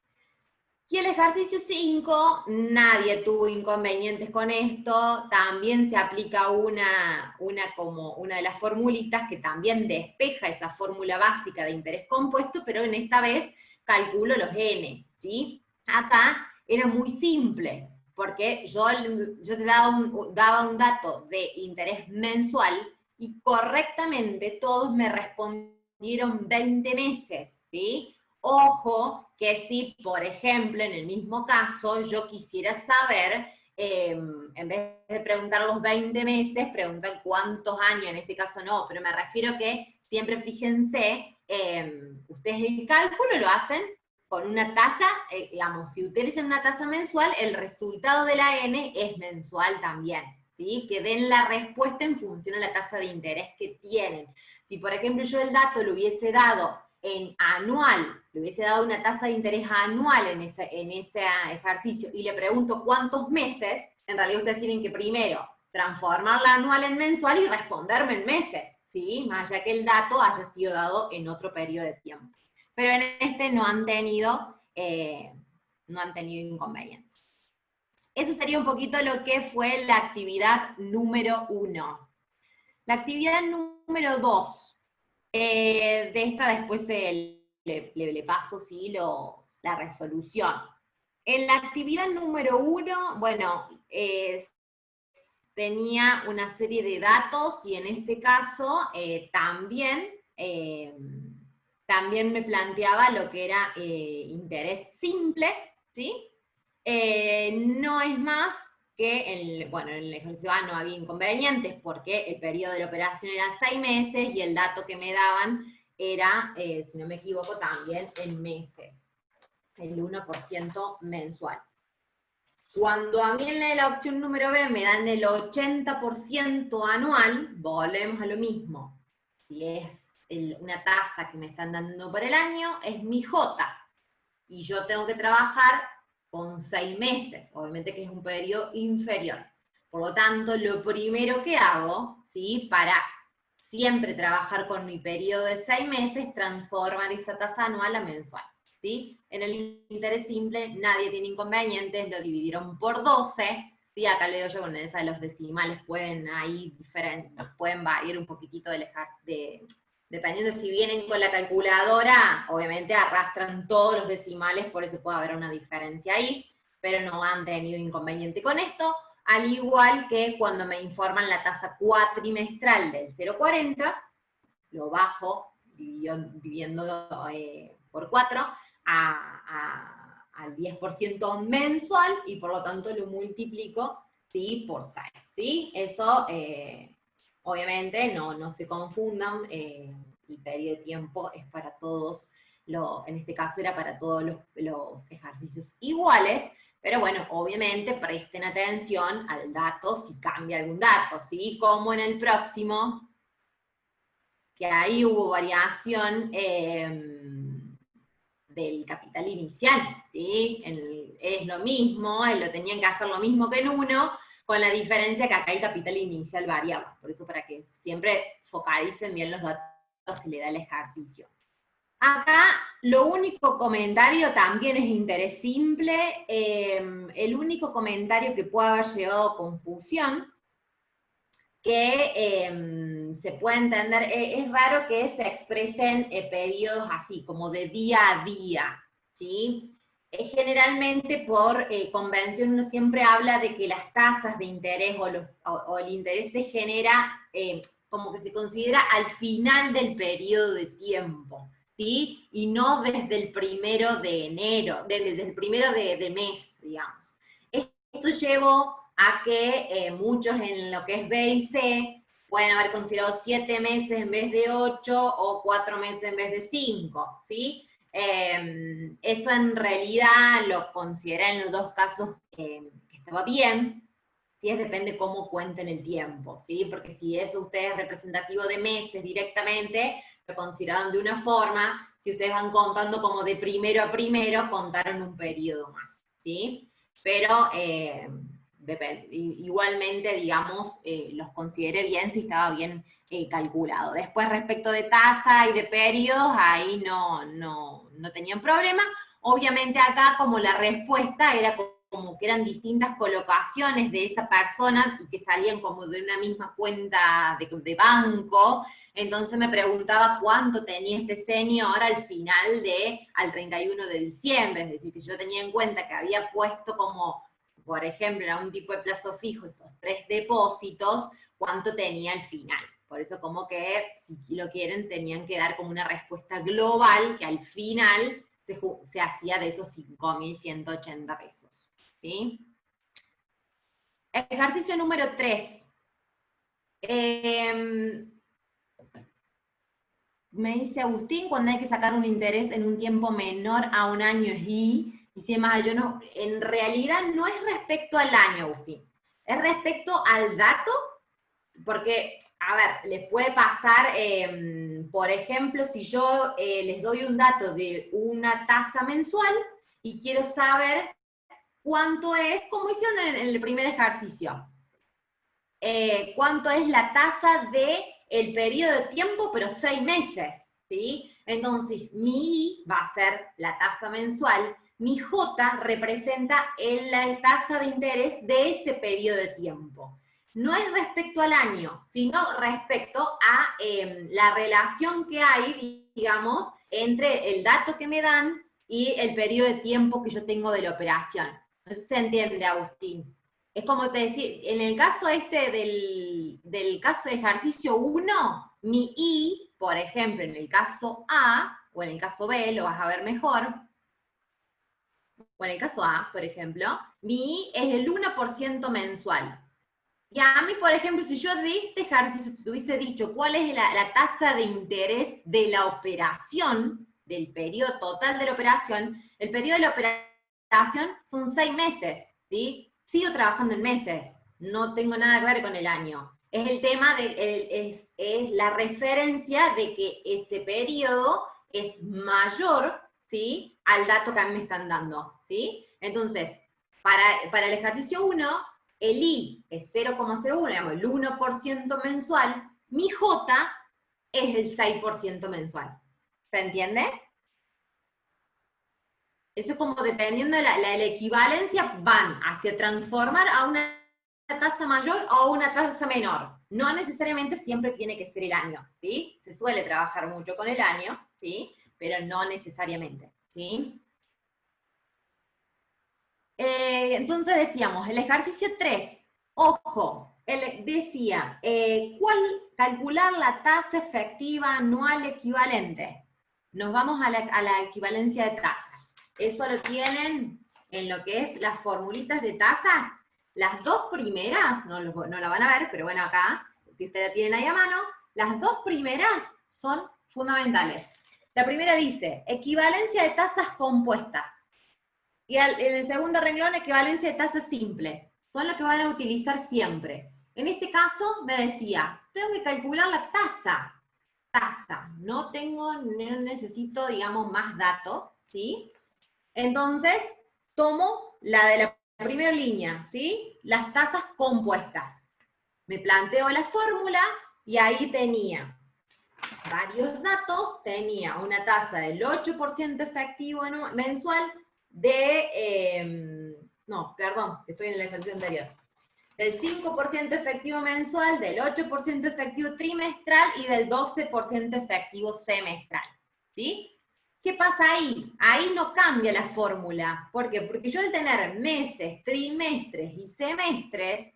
Y el ejercicio 5, nadie tuvo inconvenientes con esto, también se aplica una de las formulitas que también despeja esa fórmula básica de interés compuesto, pero en esta vez calculo los n, ¿sí? Acá era muy simple, porque yo te daba un dato de interés mensual y correctamente todos me respondieron 20 meses, ¿sí? Ojo que si, por ejemplo, en el mismo caso, yo quisiera saber, en vez de preguntar los 20 meses, preguntan cuántos años, en este caso no, pero me refiero que siempre fíjense, ustedes el cálculo lo hacen con una tasa, digamos, si utilizan una tasa mensual, el resultado de la N es mensual también, ¿sí? Que den la respuesta en función a la tasa de interés que tienen. Si, por ejemplo, yo el dato lo hubiese dado en anual, le hubiese dado una tasa de interés anual en ese ejercicio, y le pregunto cuántos meses, en realidad ustedes tienen que primero transformar la anual en mensual y responderme en meses, ¿sí? Más allá que el dato haya sido dado en otro periodo de tiempo. Pero en este no han tenido inconvenientes. Eso sería un poquito lo que fue la actividad número 1. La actividad número 2, de esta después le paso, ¿sí? La resolución. En la actividad número 1, bueno, tenía una serie de datos, y en este caso también me planteaba lo que era interés simple, ¿sí? No es más que, en el ejercicio A no había inconvenientes, porque el periodo de la operación era 6 meses, y el dato que me daban era, si no me equivoco, también en meses, el 1% mensual. Cuando a mí en la opción número B me dan el 80% anual, volvemos a lo mismo. Si es una tasa que me están dando por el año, es mi J. Y yo tengo que trabajar con 6 meses, obviamente que es un periodo inferior. Por lo tanto, lo primero que hago, ¿sí? Para siempre trabajar con mi periodo de 6 meses, transformar esa tasa anual a mensual, ¿sí? En el interés simple nadie tiene inconvenientes, lo dividieron por 12, ¿sí? Acá lo digo yo, con esa de los decimales pueden variar un poquitito dependiendo si vienen con la calculadora, obviamente arrastran todos los decimales, por eso puede haber una diferencia ahí, pero no han tenido inconveniente con esto, al igual que cuando me informan la tasa cuatrimestral del 0,40, lo bajo dividiendo por 4 al 10% mensual, y por lo tanto lo multiplico, ¿sí? Por 6, ¿sí? Eso, obviamente, no se confundan, el periodo de tiempo es para todos, en este caso era para todos los ejercicios iguales, pero bueno, obviamente presten atención al dato si cambia algún dato, ¿sí? Como en el próximo, que ahí hubo variación del capital inicial, ¿sí? Es lo mismo, lo tenían que hacer lo mismo que en uno, con la diferencia que acá el capital inicial variaba. Por eso, para que siempre focalicen bien los datos que le da el ejercicio. Acá, lo único comentario también es interés simple. El único comentario que puede haber llevado a confusión, que se puede entender, es raro que se expresen periodos así, como de día a día, ¿sí? Generalmente por convención uno siempre habla de que las tasas de interés o el interés se genera, como que se considera al final del periodo de tiempo, ¿sí? Y no desde el 1 de enero, desde el 1 de mes, digamos. Esto llevó a que muchos en lo que es B y C pueden haber considerado 7 meses en vez de 8, o 4 meses en vez de 5, ¿sí? Eso en realidad lo consideré en los dos casos que estaba bien, ¿sí? Depende cómo cuenten el tiempo, ¿sí? Porque si eso ustedes es representativo de meses directamente, lo consideraron de una forma; si ustedes van contando como de primero a primero, contaron un periodo más, ¿sí? Pero igualmente, digamos, los consideré bien si estaba bien calculado. Después, respecto de tasa y de periodos, ahí no tenían problema. Obviamente acá, como la respuesta era como que eran distintas colocaciones de esa persona y que salían como de una misma cuenta de banco. Entonces me preguntaba cuánto tenía este señor al final al 31 de diciembre, es decir, que yo tenía en cuenta que había puesto como, por ejemplo, era un tipo de plazo fijo, esos 3 depósitos, cuánto tenía al final. Por eso como que, si lo quieren, tenían que dar como una respuesta global, que al final se hacía de esos 5.180 pesos. ¿Sí? Ejercicio número 3. Me dice Agustín, cuando hay que sacar un interés en un tiempo menor a un año y si más, yo no, en realidad no es respecto al año, Agustín, es respecto al dato, porque, a ver, les puede pasar, por ejemplo, si yo les doy un dato de una tasa mensual y quiero saber cuánto es, como hicieron en el primer ejercicio, cuánto es la tasa del periodo de tiempo, pero 6 meses, ¿sí? Entonces, mi I va a ser la tasa mensual, mi J representa la tasa de interés de ese periodo de tiempo. No es respecto al año, sino respecto a la relación que hay, digamos, entre el dato que me dan y el periodo de tiempo que yo tengo de la operación. No sé si se entiende, Agustín. Es como te decía, en el caso del caso de ejercicio 1, mi I, por ejemplo, en el caso A, o en el caso B, lo vas a ver mejor, o en el caso A, por ejemplo, mi I es el 1% mensual. Y a mí, por ejemplo, si yo de este ejercicio te hubiese dicho cuál es la tasa de interés de la operación, del periodo total de la operación, el periodo de la operación son 6 meses, ¿sí? Sigo trabajando en meses, no tengo nada que ver con el año. Es el tema, es la referencia de que ese periodo es mayor, ¿sí?, al dato que a mí me están dando, ¿sí? Entonces, para el ejercicio 1, el I es 0,01, digamos, el 1% mensual, mi J es el 6% mensual. ¿Se entiende? Eso es como dependiendo de la equivalencia, van hacia transformar a una tasa mayor o a una tasa menor. No necesariamente siempre tiene que ser el año, ¿sí? Se suele trabajar mucho con el año, ¿sí? Pero no necesariamente, ¿sí? Entonces decíamos, el ejercicio 3, ojo, él decía, calcular la tasa efectiva anual equivalente. Nos vamos a la equivalencia de tasas. Eso lo tienen en lo que es las formulitas de tasas. Las 2 primeras, no la van a ver, pero bueno, acá, si ustedes la tienen ahí a mano, las 2 primeras son fundamentales. La primera dice, equivalencia de tasas compuestas. Y en el segundo renglón, equivalencia de tasas simples. Son lo que van a utilizar siempre. En este caso, me decía, tengo que calcular la tasa. No necesito, digamos, más datos, ¿sí? Entonces, tomo la de la primera línea, ¿sí? Las tasas compuestas. Me planteo la fórmula y ahí tenía varios datos. Tenía una tasa del 8% efectivo mensual, no, perdón, estoy en el ejercicio anterior, del 5% efectivo mensual, del 8% efectivo trimestral y del 12% efectivo semestral, ¿sí? ¿Qué pasa ahí? Ahí no cambia la fórmula. ¿Por qué? Porque yo al tener meses, trimestres y semestres,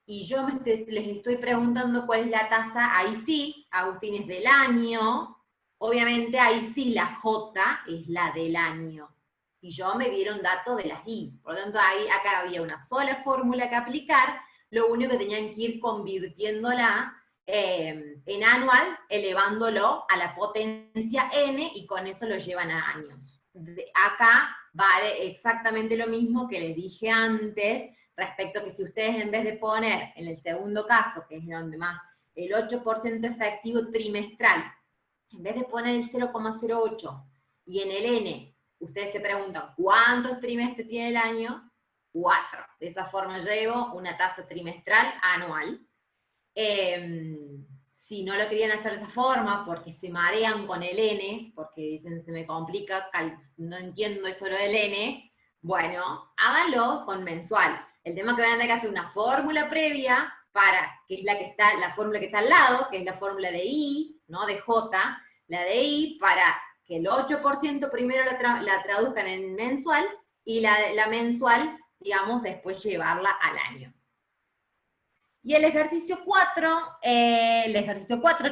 y yo les estoy preguntando cuál es la tasa, ahí sí, Agustín, es del año, obviamente ahí sí la J es la del año. Y yo me dieron datos de las I. Por lo tanto, acá había una sola fórmula que aplicar, lo único que tenían que ir convirtiéndola en anual, elevándolo a la potencia n, y con eso lo llevan a años. Acá vale exactamente lo mismo que les dije antes, respecto a que si ustedes en vez de poner, en el segundo caso, que es donde más, el 8% efectivo trimestral, en vez de poner el 0,08, y en el n, ustedes se preguntan, ¿cuántos trimestres tiene el año? 4. De esa forma llevo una tasa trimestral anual. Si no lo querían hacer de esa forma, porque se marean con el n, porque dicen, se me complica, no entiendo esto lo del n, Bueno, háganlo con mensual. El tema es que van a tener que hacer una fórmula previa para, que es la que está, la fórmula que está al lado, que es la fórmula de I, ¿no? De J, la de I, para que el 8% primero la traduzcan en mensual, y la mensual, digamos, después llevarla al año. Y el ejercicio 4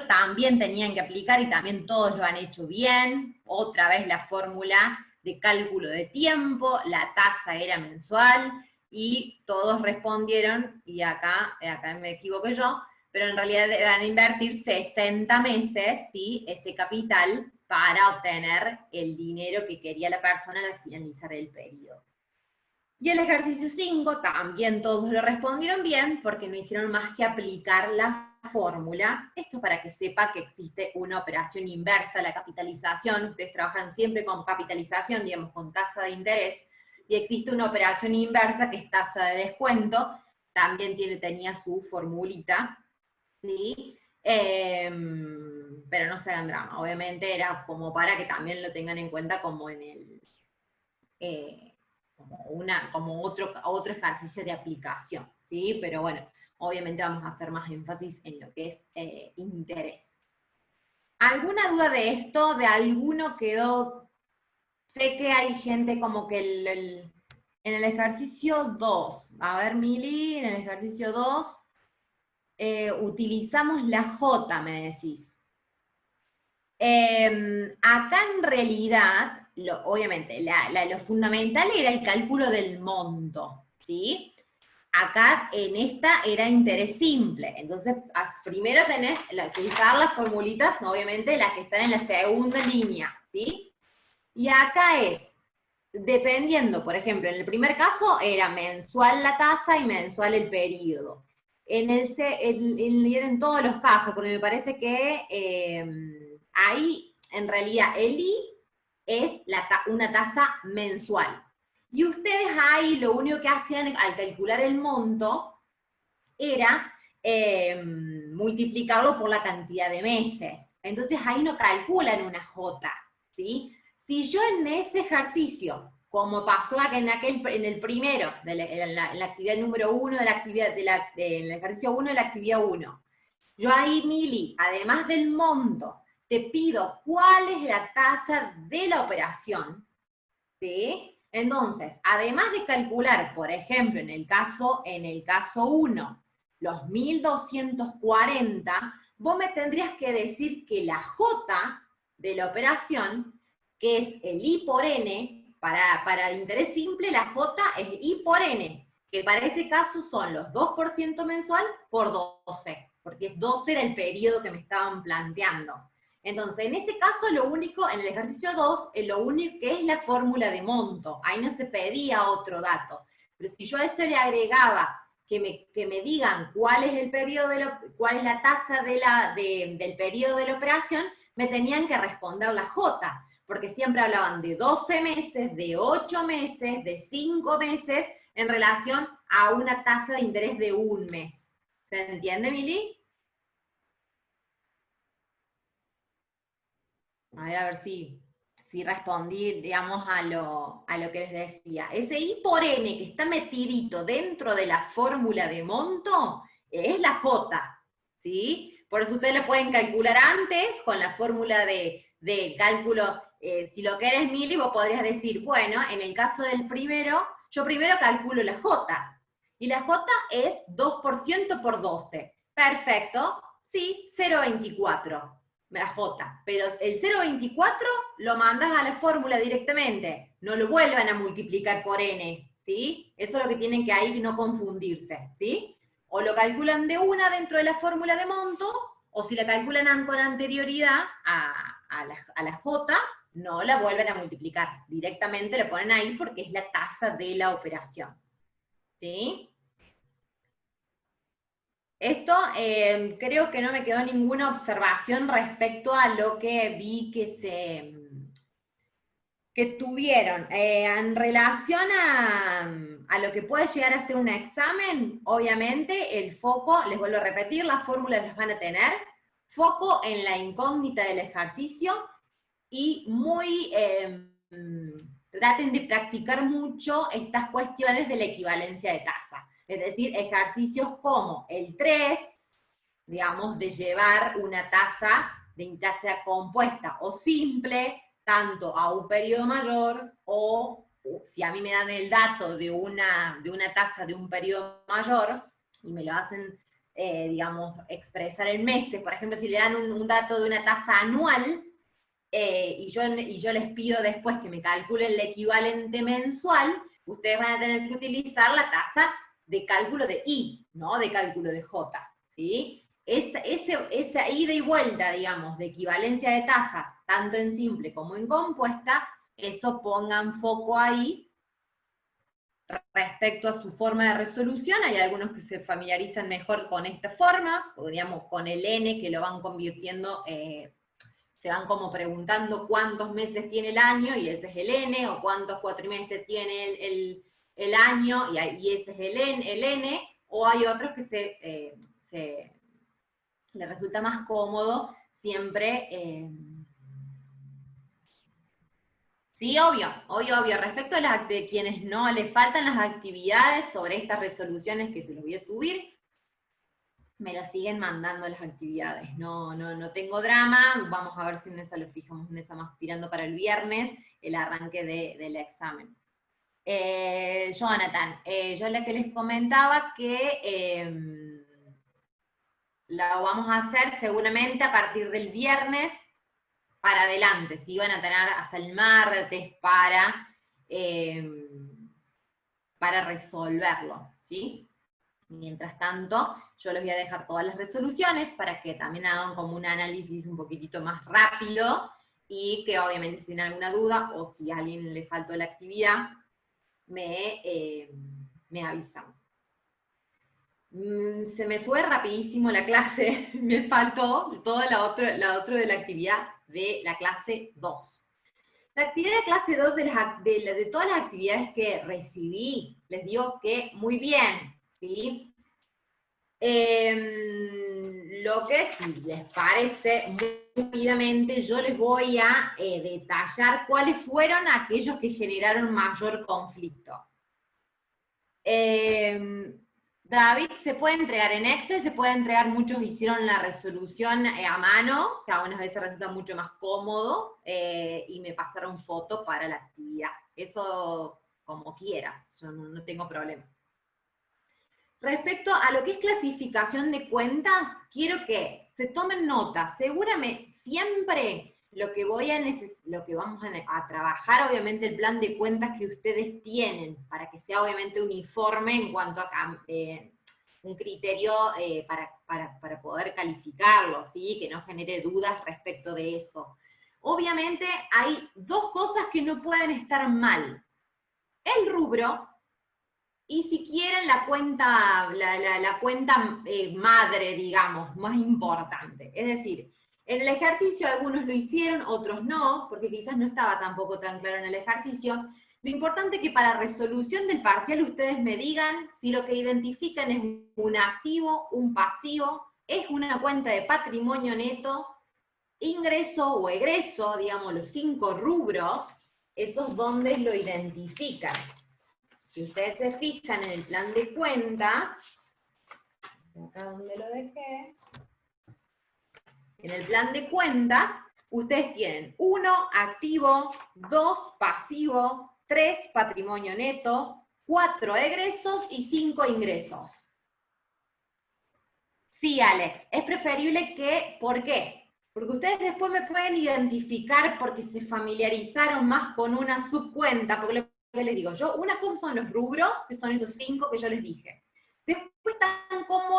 también tenían que aplicar, y también todos lo han hecho bien. Otra vez la fórmula de cálculo de tiempo, la tasa era mensual, y todos respondieron, y acá me equivoqué yo, pero en realidad van a invertir 60 meses, ¿sí? Ese capital para obtener el dinero que quería la persona al finalizar el periodo. Y el ejercicio 5 también todos lo respondieron bien, porque no hicieron más que aplicar la fórmula. Esto es para que sepa que existe una operación inversa, la capitalización. Ustedes trabajan siempre con capitalización, digamos, con tasa de interés, y existe una operación inversa que es tasa de descuento. También tenía su formulita, ¿sí? Pero no se hagan drama, obviamente era como para que también lo tengan en cuenta como en el... como otro ejercicio de aplicación, ¿sí? Pero bueno, obviamente vamos a hacer más énfasis en lo que es interés. ¿Alguna duda de esto? ¿De alguno quedó? Sé que hay gente como que en el ejercicio 2, a ver, Mili, en el ejercicio 2, utilizamos la J, me decís. Acá en realidad, obviamente, lo fundamental era el cálculo del monto, ¿sí? Acá en esta era interés simple, entonces primero tenés que usar las formulitas, ¿no? Obviamente las que están en la segunda línea, ¿sí? Y acá es, dependiendo, por ejemplo, en el primer caso era mensual la tasa y mensual el periodo. En todos los casos, porque me parece que ahí, en realidad, el I es una tasa mensual. Y ustedes ahí lo único que hacían al calcular el monto era multiplicarlo por la cantidad de meses. Entonces ahí no calculan una J, ¿sí? Si yo en ese ejercicio, como pasó en el primero, en la actividad número 1 del ejercicio 1 de la actividad 1, yo ahí, Mili, además del monto, te pido cuál es la tasa de la operación, ¿sí? Entonces, además de calcular, por ejemplo, en el caso 1, los 1240, vos me tendrías que decir que la J de la operación, que es el I por N, para interés simple, la J es I por N, que para ese caso son los 2% mensual por 12, porque 12 era el periodo que me estaban planteando. Entonces, en ese caso, lo único, en el ejercicio 2, lo único que es la fórmula de monto, ahí no se pedía otro dato. Pero si yo a eso le agregaba que me digan cuál es el periodo cuál es la tasa del periodo de la operación, me tenían que responder la J, porque siempre hablaban de 12 meses, de 8 meses, de 5 meses, en relación a una tasa de interés de un mes. ¿Se entiende, Mili? A ver si respondí, digamos, a lo que les decía. Ese I por N que está metidito dentro de la fórmula de monto es la J, ¿sí? Por eso ustedes lo pueden calcular antes con la fórmula de cálculo. Si lo querés, Mili, vos podrías decir, bueno, en el caso del primero, yo primero calculo la J, y la J es 2% por 12. Perfecto, sí, 0,24. La J, pero el 0,24 lo mandas a la fórmula directamente, no lo vuelvan a multiplicar por N, ¿sí? Eso es lo que tienen que ahí no confundirse, ¿sí? O lo calculan de una dentro de la fórmula de monto, o si la calculan con anterioridad a la J, no la vuelven a multiplicar, directamente la ponen ahí porque es la tasa de la operación, ¿sí? Esto creo que no me quedó ninguna observación respecto a lo que vi que tuvieron. En relación a lo que puede llegar a ser un examen, obviamente el foco, les vuelvo a repetir, las fórmulas las van a tener, foco en la incógnita del ejercicio, y muy traten de practicar mucho estas cuestiones de la equivalencia de tasa. Es decir, ejercicios como el 3, digamos, de llevar una tasa de interacción compuesta o simple, tanto a un periodo mayor, o si a mí me dan el dato de una tasa de un periodo mayor, y me lo hacen, digamos, expresar en meses, por ejemplo, si le dan un dato de una tasa anual, y yo les pido después que me calculen el equivalente mensual, ustedes van a tener que utilizar la tasa de cálculo de I, no de cálculo de J, ¿sí? Esa ida y vuelta, digamos, de equivalencia de tasas, tanto en simple como en compuesta, eso pongan foco ahí. Respecto a su forma de resolución, hay algunos que se familiarizan mejor con esta forma, o digamos con el N, que lo van convirtiendo, se van como preguntando cuántos meses tiene el año, y ese es el N, o cuántos cuatrimestres tiene el año, y ese es el N, o hay otros que les resulta más cómodo siempre. Sí, obvio. Respecto a de quienes no les faltan las actividades sobre estas resoluciones que se los voy a subir, me las siguen mandando las actividades. No tengo drama, vamos a ver si en esa lo fijamos, en esa más tirando para el viernes, el arranque del examen. Jonathan, yo la que les comentaba que la vamos a hacer seguramente a partir del viernes para adelante, si van a tener hasta el martes para resolverlo, ¿sí? Mientras tanto, yo les voy a dejar todas las resoluciones para que también hagan como un análisis un poquitito más rápido, y que obviamente si tienen alguna duda, o si a alguien le faltó la actividad, me avisan. Se me fue rapidísimo la clase, me faltó toda la otra de la actividad de la clase 2. La actividad de clase 2 de todas las actividades que recibí, les digo que muy bien, ¿sí? Lo que si les parece, muy rápidamente yo les voy a detallar cuáles fueron aquellos que generaron mayor conflicto. David, se puede entregar en Excel, se puede entregar, muchos hicieron la resolución a mano, que a unas veces resulta mucho más cómodo, y me pasaron foto para la actividad. Eso como quieras, yo no tengo problema. Respecto a lo que es clasificación de cuentas, quiero que se tomen nota. Seguramente siempre lo que vamos a trabajar, obviamente, el plan de cuentas que ustedes tienen, para que sea obviamente uniforme en cuanto a un criterio para poder calificarlo, ¿sí? Que no genere dudas respecto de eso. Obviamente hay dos cosas que no pueden estar mal. El rubro, y si quieren la cuenta, la cuenta madre, digamos, más importante. Es decir, en el ejercicio algunos lo hicieron, otros no, porque quizás no estaba tampoco tan claro en el ejercicio. Lo importante es que para resolución del parcial ustedes me digan si lo que identifican es un activo, un pasivo, es una cuenta de patrimonio neto, ingreso o egreso, digamos, los 5 rubros, esos donde lo identifican. Si ustedes se fijan en el plan de cuentas, acá donde lo dejé, en el plan de cuentas, ustedes tienen 1 activo, 2 pasivo, 3 patrimonio neto, 4 egresos y 5 ingresos. Sí, Alex, es preferible que, ¿por qué? Porque ustedes después me pueden identificar porque se familiarizaron más con una subcuenta, porque lo que les digo, una cosa son los rubros, que son esos 5 que yo les dije. Después están como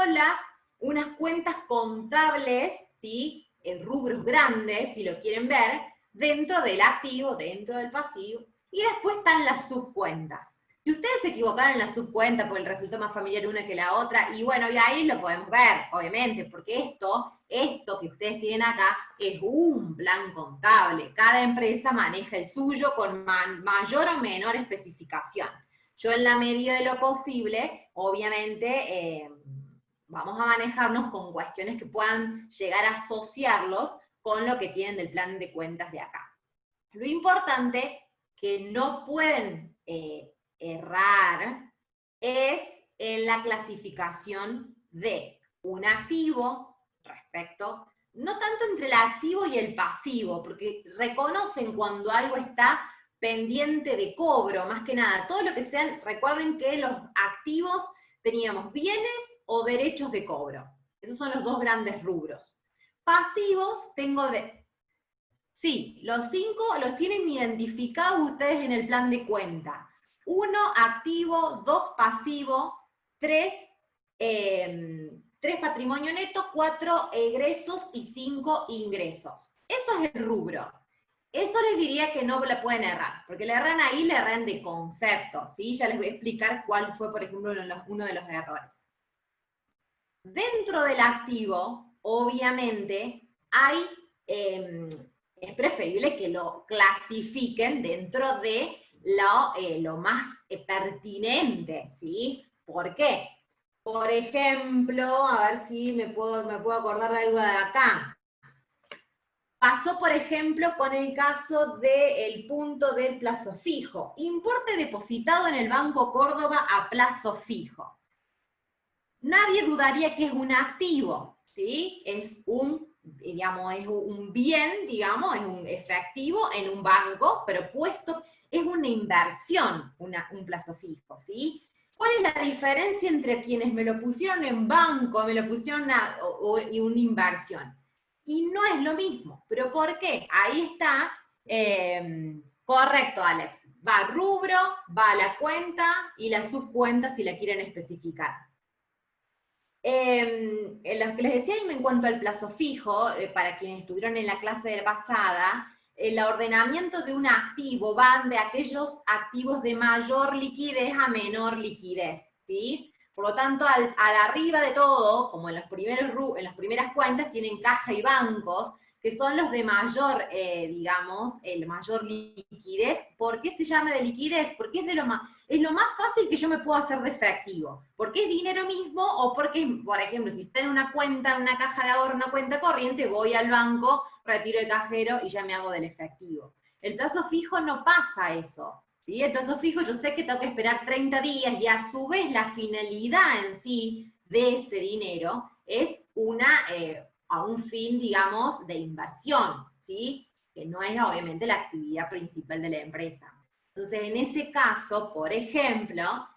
unas cuentas contables, ¿sí? En rubros grandes, si lo quieren ver, dentro del activo, dentro del pasivo, y después están las subcuentas. Si ustedes se equivocaron en la subcuenta porque el resultado más familiar una que la otra, y bueno, y ahí lo podemos ver, obviamente, porque esto que ustedes tienen acá es un plan contable. Cada empresa maneja el suyo con mayor o menor especificación. Yo, en la medida de lo posible, obviamente, vamos a manejarnos con cuestiones que puedan llegar a asociarlos con lo que tienen del plan de cuentas de acá. Lo importante que no pueden errar es en la clasificación de un activo respecto, no tanto entre el activo y el pasivo, porque reconocen cuando algo está pendiente de cobro, más que nada. Todo lo que sean, recuerden que los activos teníamos bienes o derechos de cobro. Esos son los dos grandes rubros. Pasivos tengo de... Sí, los 5 los tienen identificados ustedes en el plan de cuenta. 1 activo, 2 pasivo, 3 patrimonio neto, 4 egresos y 5 ingresos. Eso es el rubro. Eso les diría que no la pueden errar, porque le erran ahí, le erran de concepto, ¿sí? Ya les voy a explicar cuál fue, por ejemplo, uno de los errores. Dentro del activo, obviamente, hay, es preferible que lo clasifiquen dentro de lo más pertinente, ¿sí? ¿Por qué? Por ejemplo, a ver si me puedo acordar de algo de acá. Pasó, por ejemplo, con el caso del punto del plazo fijo. Importe depositado en el Banco Córdoba a plazo fijo. Nadie dudaría que es un activo, ¿sí? Es un, digamos, es un bien, digamos, es un efectivo en un banco, pero puesto, es una inversión, un plazo fijo, ¿sí? ¿Cuál es la diferencia entre quienes me lo pusieron en banco, me lo pusieron y una inversión? Y no es lo mismo. ¿Pero por qué? Ahí está, correcto, Alex. Va rubro, va la cuenta y la subcuenta si la quieren especificar. Lo que les decía en cuanto al plazo fijo, para quienes estuvieron en la clase pasada, el ordenamiento de un activo van de aquellos activos de mayor liquidez a menor liquidez, ¿sí? Por lo tanto, al arriba de todo, como en las primeras cuentas, tienen caja y bancos, que son los de mayor, digamos, el mayor liquidez. ¿Por qué se llama de liquidez? Porque es lo más fácil que yo me puedo hacer de efectivo. Porque es dinero mismo, o porque, por ejemplo, si está en una cuenta, en una caja de ahorro, una cuenta corriente, voy al banco, retiro el cajero y ya me hago del efectivo. El plazo fijo no pasa eso, ¿sí? El plazo fijo yo sé que tengo que esperar 30 días y a su vez la finalidad en sí de ese dinero es a un fin, digamos, de inversión, ¿sí? Que no es obviamente la actividad principal de la empresa. Entonces, en ese caso, por ejemplo,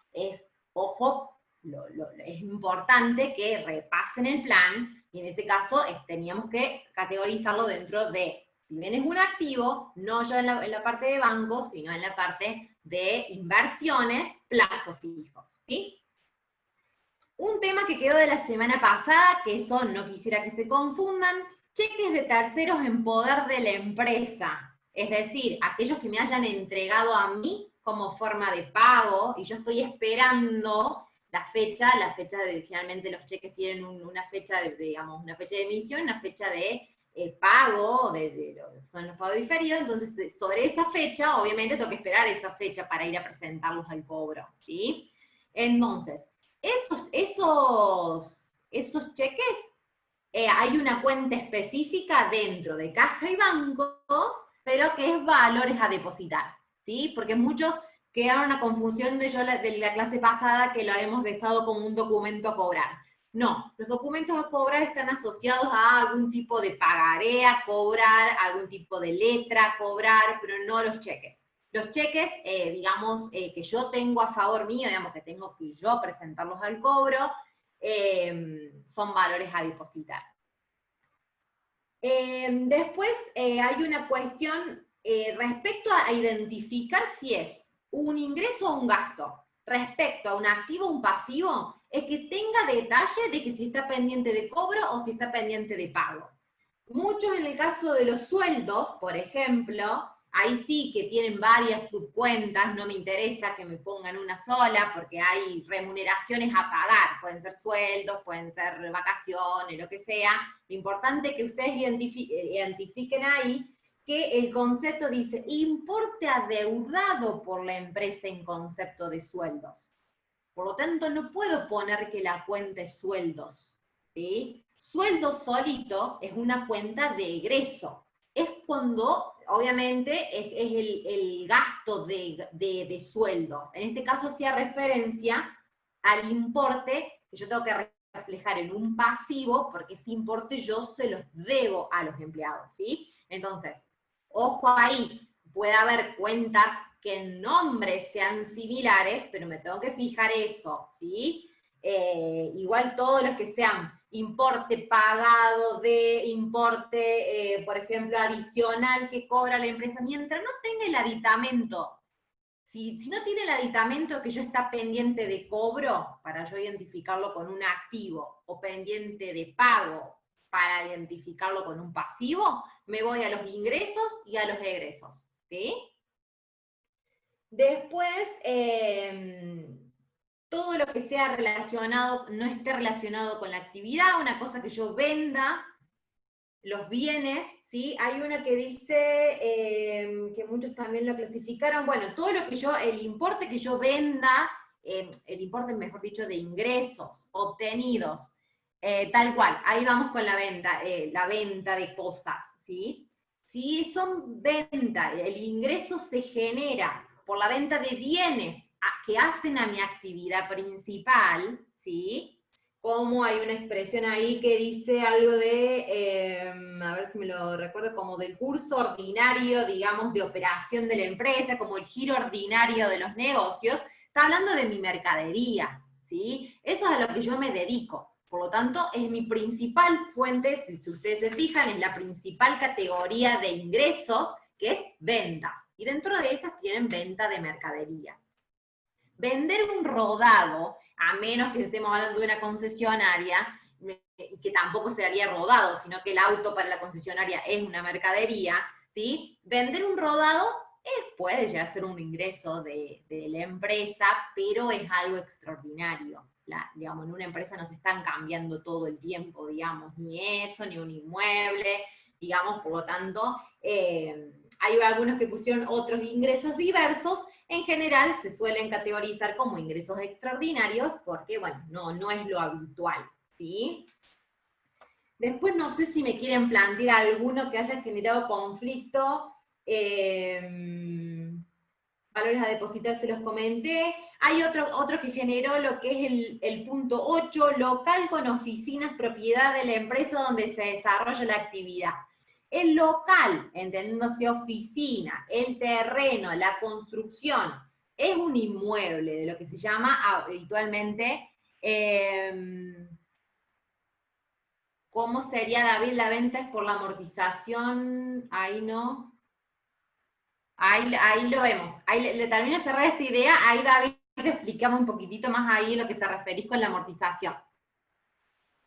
ojo, es importante que repasen el plan, y en ese caso teníamos que categorizarlo dentro de, si bien es un activo, no yo en la parte de bancos, sino en la parte de inversiones, plazos fijos, ¿sí? Un tema que quedó de la semana pasada, que eso no quisiera que se confundan, cheques de terceros en poder de la empresa. Es decir, aquellos que me hayan entregado a mí como forma de pago, y yo estoy esperando la fecha de, generalmente los cheques tienen una fecha de, digamos, una fecha de emisión, una fecha de pago, son los pagos diferidos, entonces sobre esa fecha, obviamente tengo que esperar esa fecha para ir a presentarlos al cobro, ¿sí? Entonces, esos cheques, hay una cuenta específica dentro de caja y bancos, pero que es valores a depositar, ¿sí? Porque muchos quedaron una confusión de la clase pasada que lo hemos dejado como un documento a cobrar. No, los documentos a cobrar están asociados a algún tipo de pagaré a cobrar, algún tipo de letra a cobrar, pero no los cheques. Los cheques, digamos, que yo tengo a favor mío, digamos, que tengo que yo presentarlos al cobro, son valores a depositar. Después hay una cuestión respecto a identificar si es un ingreso o un gasto. Respecto a un activo o un pasivo, es que tenga detalle de que si está pendiente de cobro o si está pendiente de pago. Muchos en el caso de los sueldos, por ejemplo, ahí sí que tienen varias subcuentas, no me interesa que me pongan una sola, porque hay remuneraciones a pagar, pueden ser sueldos, pueden ser vacaciones, lo que sea. Lo importante es que ustedes identifiquen ahí que el concepto dice, importe adeudado por la empresa en concepto de sueldos. Por lo tanto, no puedo poner que la cuenta es sueldos, ¿sí? Sueldo solito es una cuenta de egreso. Es cuando, obviamente es el gasto de sueldos. En este caso hacía referencia al importe que yo tengo que reflejar en un pasivo, porque ese importe yo se los debo a los empleados, ¿sí? Entonces, ojo ahí, puede haber cuentas que en nombres sean similares, pero me tengo que fijar eso, ¿sí? Igual todos los que sean importe pagado de importe, por ejemplo, adicional que cobra la empresa, mientras no tenga el aditamento, si no tiene el aditamento que yo está pendiente de cobro, para yo identificarlo con un activo, o pendiente de pago, para identificarlo con un pasivo, me voy a los ingresos y a los egresos, ¿sí? Después, todo lo que sea relacionado, no esté relacionado con la actividad, una cosa que yo venda, los bienes, ¿sí? Hay una que dice, que muchos también lo clasificaron, bueno, todo lo que yo, el importe que yo venda, el importe, mejor dicho, de ingresos obtenidos, tal cual, ahí vamos con la venta de cosas, ¿sí? Si son venta, el ingreso se genera por la venta de bienes que hacen a mi actividad principal, ¿sí? Como hay una expresión ahí que dice algo de, a ver si me lo recuerdo, como del curso ordinario, digamos, de operación de la empresa, como el giro ordinario de los negocios, está hablando de mi mercadería, ¿sí? Eso es a lo que yo me dedico. Por lo tanto, es mi principal fuente, si ustedes se fijan, es la principal categoría de ingresos, que es ventas. Y dentro de estas tienen venta de mercadería. Vender un rodado, a menos que estemos hablando de una concesionaria, que tampoco se daría rodado, sino que el auto para la concesionaria es una mercadería, ¿sí? Vender un rodado puede llegar a ser un ingreso de la empresa, pero es algo extraordinario. Digamos, en una empresa no se están cambiando todo el tiempo, digamos, ni eso, ni un inmueble, digamos, por lo tanto, hay algunos que pusieron otros ingresos diversos. En general se suelen categorizar como ingresos extraordinarios porque, bueno, no es lo habitual, ¿sí? Después no sé si me quieren plantear alguno que haya generado conflicto. Valores a depositar se los comenté. Hay otro que generó lo que es el punto 8, local con oficinas, propiedad de la empresa donde se desarrolla la actividad. El local, entendiéndose oficina, el terreno, la construcción, es un inmueble, de lo que se llama habitualmente, ¿cómo sería, David? La venta es por la amortización, ahí no. Ahí lo vemos. Ahí le termino de cerrar esta idea, ahí David te explicamos un poquitito más ahí lo que te referís con la amortización.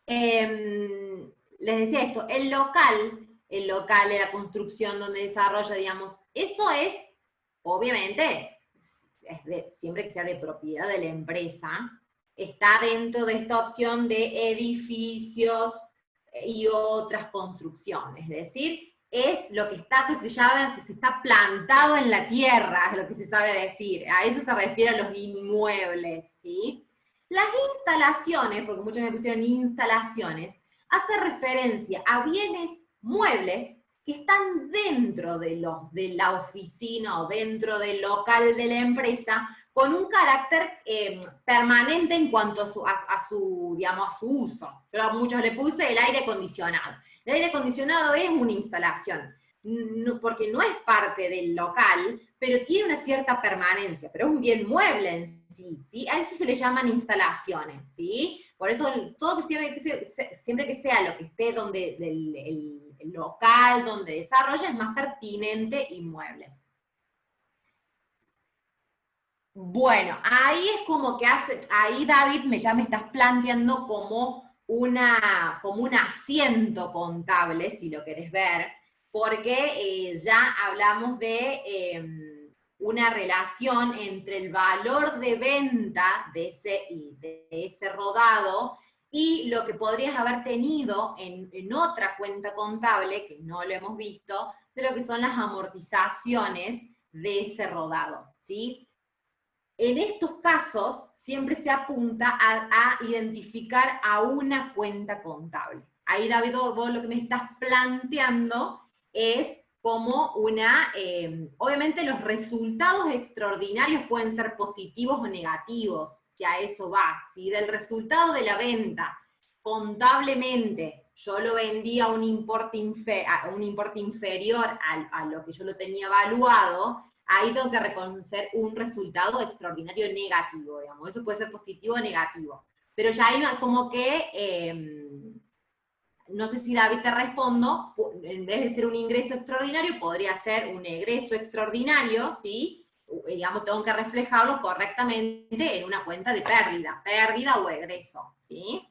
Les decía esto, el local es la construcción donde desarrolla, digamos, eso es, obviamente, siempre que sea de propiedad de la empresa, está dentro de esta opción de edificios y otras construcciones, es decir, es lo que está, que se está plantado en la tierra, es lo que se sabe decir, a eso se refiere a los inmuebles, ¿sí? Las instalaciones, porque muchos me pusieron instalaciones, hace referencia a bienes muebles que están dentro de la oficina o dentro del local de la empresa, con un carácter permanente en cuanto a su uso. Yo a muchos le puse el aire acondicionado. El aire acondicionado es una instalación, porque no es parte del local, pero tiene una cierta permanencia, pero es un bien mueble en sí, ¿sí? A eso se le llaman instalaciones, ¿sí? Por eso todo siempre que sea lo que esté donde el local, donde desarrolla, es más pertinente inmuebles. Bueno, ahí es como que ahí David ya me estás planteando como un asiento contable, si lo querés ver, porque ya hablamos de una relación entre el valor de venta de ese rodado y lo que podrías haber tenido en otra cuenta contable, que no lo hemos visto, de lo que son las amortizaciones de ese rodado, ¿sí? En estos casos, siempre se apunta a identificar a una cuenta contable. Ahí, David, vos lo que me estás planteando es como una, obviamente los resultados extraordinarios pueden ser positivos o negativos, si a eso va, si del resultado de la venta, contablemente, yo lo vendí a un importe, inferior a lo que yo lo tenía evaluado, ahí tengo que reconocer un resultado extraordinario negativo, digamos, eso puede ser positivo o negativo. Pero ya hay como que, no sé si David te respondo, en vez de ser un ingreso extraordinario, podría ser un egreso extraordinario, ¿sí? Digamos, tengo que reflejarlo correctamente en una cuenta de pérdida o egreso, ¿sí?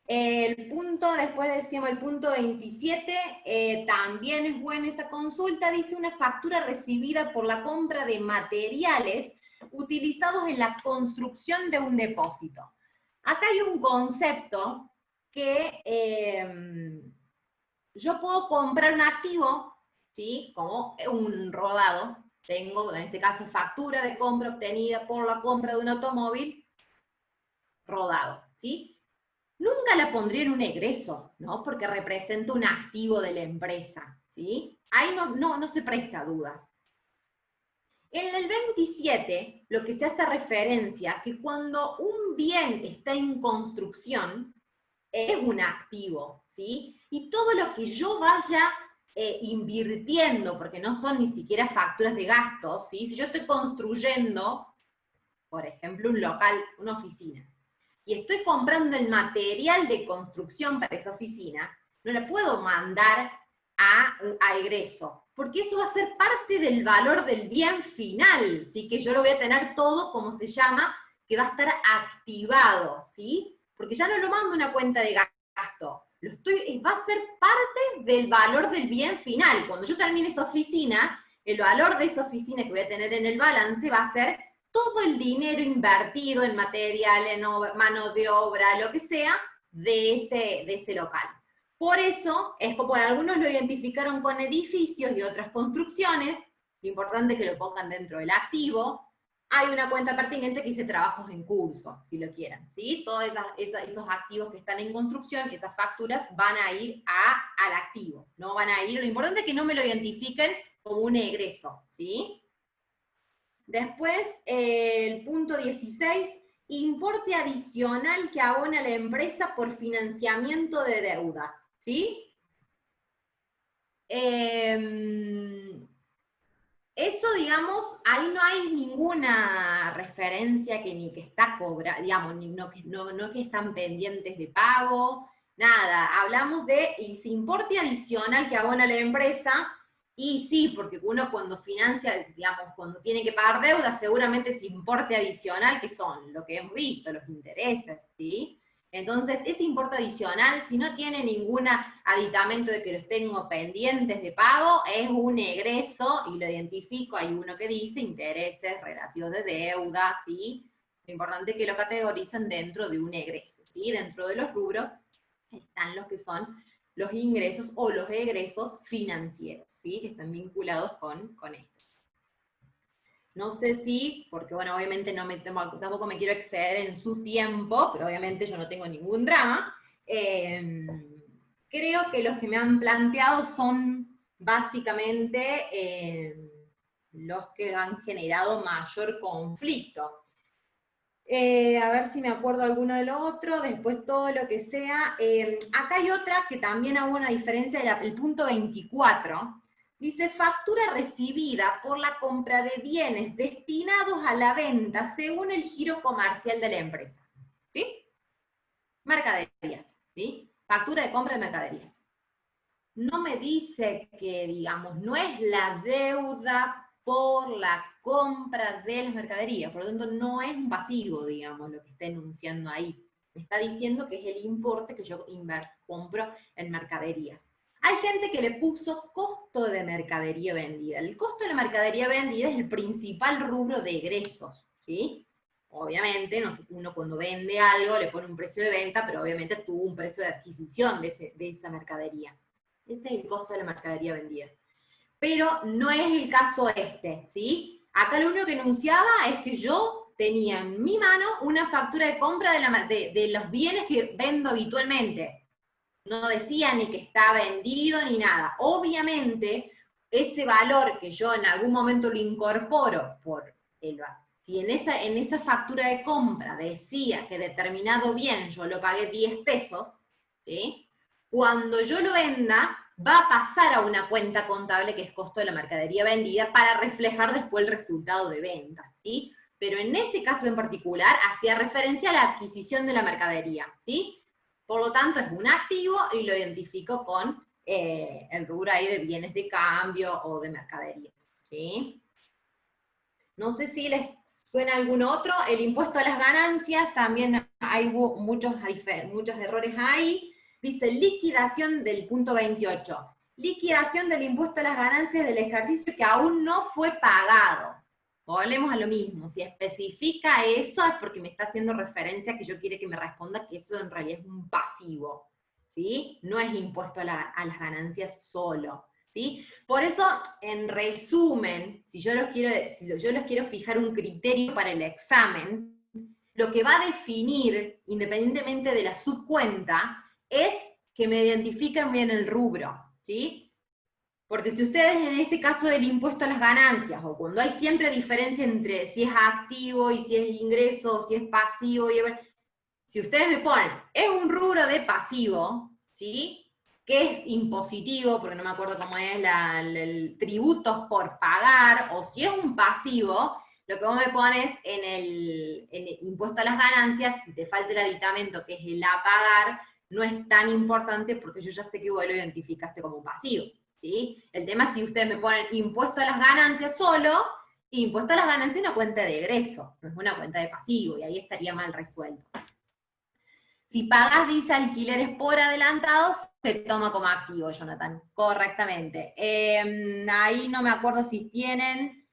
El punto, después decíamos el punto 27, también es buena esa consulta, dice una factura recibida por la compra de materiales utilizados en la construcción de un depósito. Acá hay un concepto que yo puedo comprar un activo, ¿sí? Como un rodado, tengo en este caso factura de compra obtenida por la compra de un automóvil rodado, ¿sí? Nunca la pondría en un egreso, ¿no? Porque representa un activo de la empresa, ¿sí? Ahí no se presta a dudas. En el 27, lo que se hace referencia, que cuando un bien está en construcción, es un activo, ¿sí? Y todo lo que yo vaya invirtiendo, porque no son ni siquiera facturas de gastos, ¿sí? Si yo estoy construyendo, por ejemplo, un local, una oficina, y estoy comprando el material de construcción para esa oficina, no la puedo mandar a egreso, porque eso va a ser parte del valor del bien final, ¿sí? Que yo lo voy a tener todo, como se llama, que va a estar activado, ¿sí? Porque ya no lo mando a una cuenta de gasto, va a ser parte del valor del bien final. Cuando yo termine esa oficina, el valor de esa oficina que voy a tener en el balance va a ser todo el dinero invertido en material, en mano de obra, lo que sea, de ese local. Por eso, es como algunos lo identificaron con edificios y otras construcciones, lo importante es que lo pongan dentro del activo. Hay una cuenta pertinente que dice trabajos en curso, si lo quieren, ¿sí? Todos esos activos que están en construcción, esas facturas van a ir al activo, no van a ir, lo importante es que no me lo identifiquen como un egreso, ¿sí? Después, el punto 16, importe adicional que abona la empresa por financiamiento de deudas, ¿sí? Eso, digamos, ahí no hay ninguna referencia que ni que está cobrada, digamos, no que están pendientes de pago, nada. Hablamos de ese importe adicional que abona la empresa. Y sí, porque uno cuando financia, digamos, cuando tiene que pagar deuda, seguramente ese importe adicional, que son lo que hemos visto, los intereses, ¿sí? Entonces, ese importe adicional, si no tiene ningún aditamento de que los tengo pendientes de pago, es un egreso, y lo identifico, hay uno que dice intereses relativos de deuda, ¿sí? Lo importante es que lo categoricen dentro de un egreso, ¿sí? Dentro de los rubros están los que son los ingresos o los egresos financieros, ¿sí? Que están vinculados con estos. No sé si, porque bueno, obviamente tampoco me quiero exceder en su tiempo, pero obviamente yo no tengo ningún drama. Creo que los que me han planteado son básicamente los que han generado mayor conflicto. A ver si me acuerdo alguno de lo otro, después todo lo que sea. Acá hay otra que también hago una diferencia, el punto 24. Dice, factura recibida por la compra de bienes destinados a la venta según el giro comercial de la empresa. ¿Sí? Mercaderías, ¿sí? Factura de compra de mercaderías. No me dice que, digamos, no es la deuda por la compra de las mercaderías, por lo tanto no es un pasivo, digamos, lo que está enunciando ahí. Me está diciendo que es el importe que yo compro en mercaderías. Hay gente que le puso costo de mercadería vendida. El costo de la mercadería vendida es el principal rubro de egresos, ¿sí? Obviamente, uno cuando vende algo le pone un precio de venta, pero obviamente tuvo un precio de adquisición de esa mercadería. Ese es el costo de la mercadería vendida. Pero no es el caso este, ¿sí? Acá lo único que enunciaba es que yo tenía en mi mano una factura de compra de los bienes que vendo habitualmente. No decía ni que está vendido ni nada. Obviamente, ese valor que yo en algún momento lo incorporo si en esa factura de compra decía que determinado bien yo lo pagué 10 pesos, ¿sí? Cuando yo lo venda, va a pasar a una cuenta contable que es costo de la mercadería vendida para reflejar después el resultado de venta, ¿sí? Pero en ese caso en particular hacía referencia a la adquisición de la mercadería, ¿sí? Por lo tanto es un activo y lo identifico con el rubro ahí de bienes de cambio o de mercaderías, ¿sí? No sé si les suena algún otro. El impuesto a las ganancias, también hay muchos errores ahí. Dice liquidación del punto 28. Liquidación del impuesto a las ganancias del ejercicio que aún no fue pagado. Volvemos a lo mismo. Si especifica eso es porque me está haciendo referencia a que yo quiero que me responda que eso en realidad es un pasivo, ¿sí? No es impuesto a las ganancias solo, ¿sí? Por eso, en resumen, si yo les quiero fijar un criterio para el examen, lo que va a definir, independientemente de la subcuenta, es que me identifiquen bien el rubro, ¿sí? Porque si ustedes en este caso del impuesto a las ganancias, o cuando hay siempre diferencia entre si es activo y si es ingreso, o si es pasivo, si ustedes me ponen, es un rubro de pasivo, ¿sí? Que es impositivo, porque no me acuerdo cómo es el tributos por pagar, o si es un pasivo, lo que vos me pones en el impuesto a las ganancias, si te falta el aditamento que es el a pagar, no es tan importante porque yo ya sé que vos lo identificaste como un pasivo, ¿sí? El tema es si ustedes me ponen impuesto a las ganancias solo, impuesto a las ganancias es una cuenta de egreso, no es una cuenta de pasivo, y ahí estaría mal resuelto. Si pagás, dice, alquileres por adelantado, se toma como activo, Jonathan, correctamente. Ahí no me acuerdo si tienen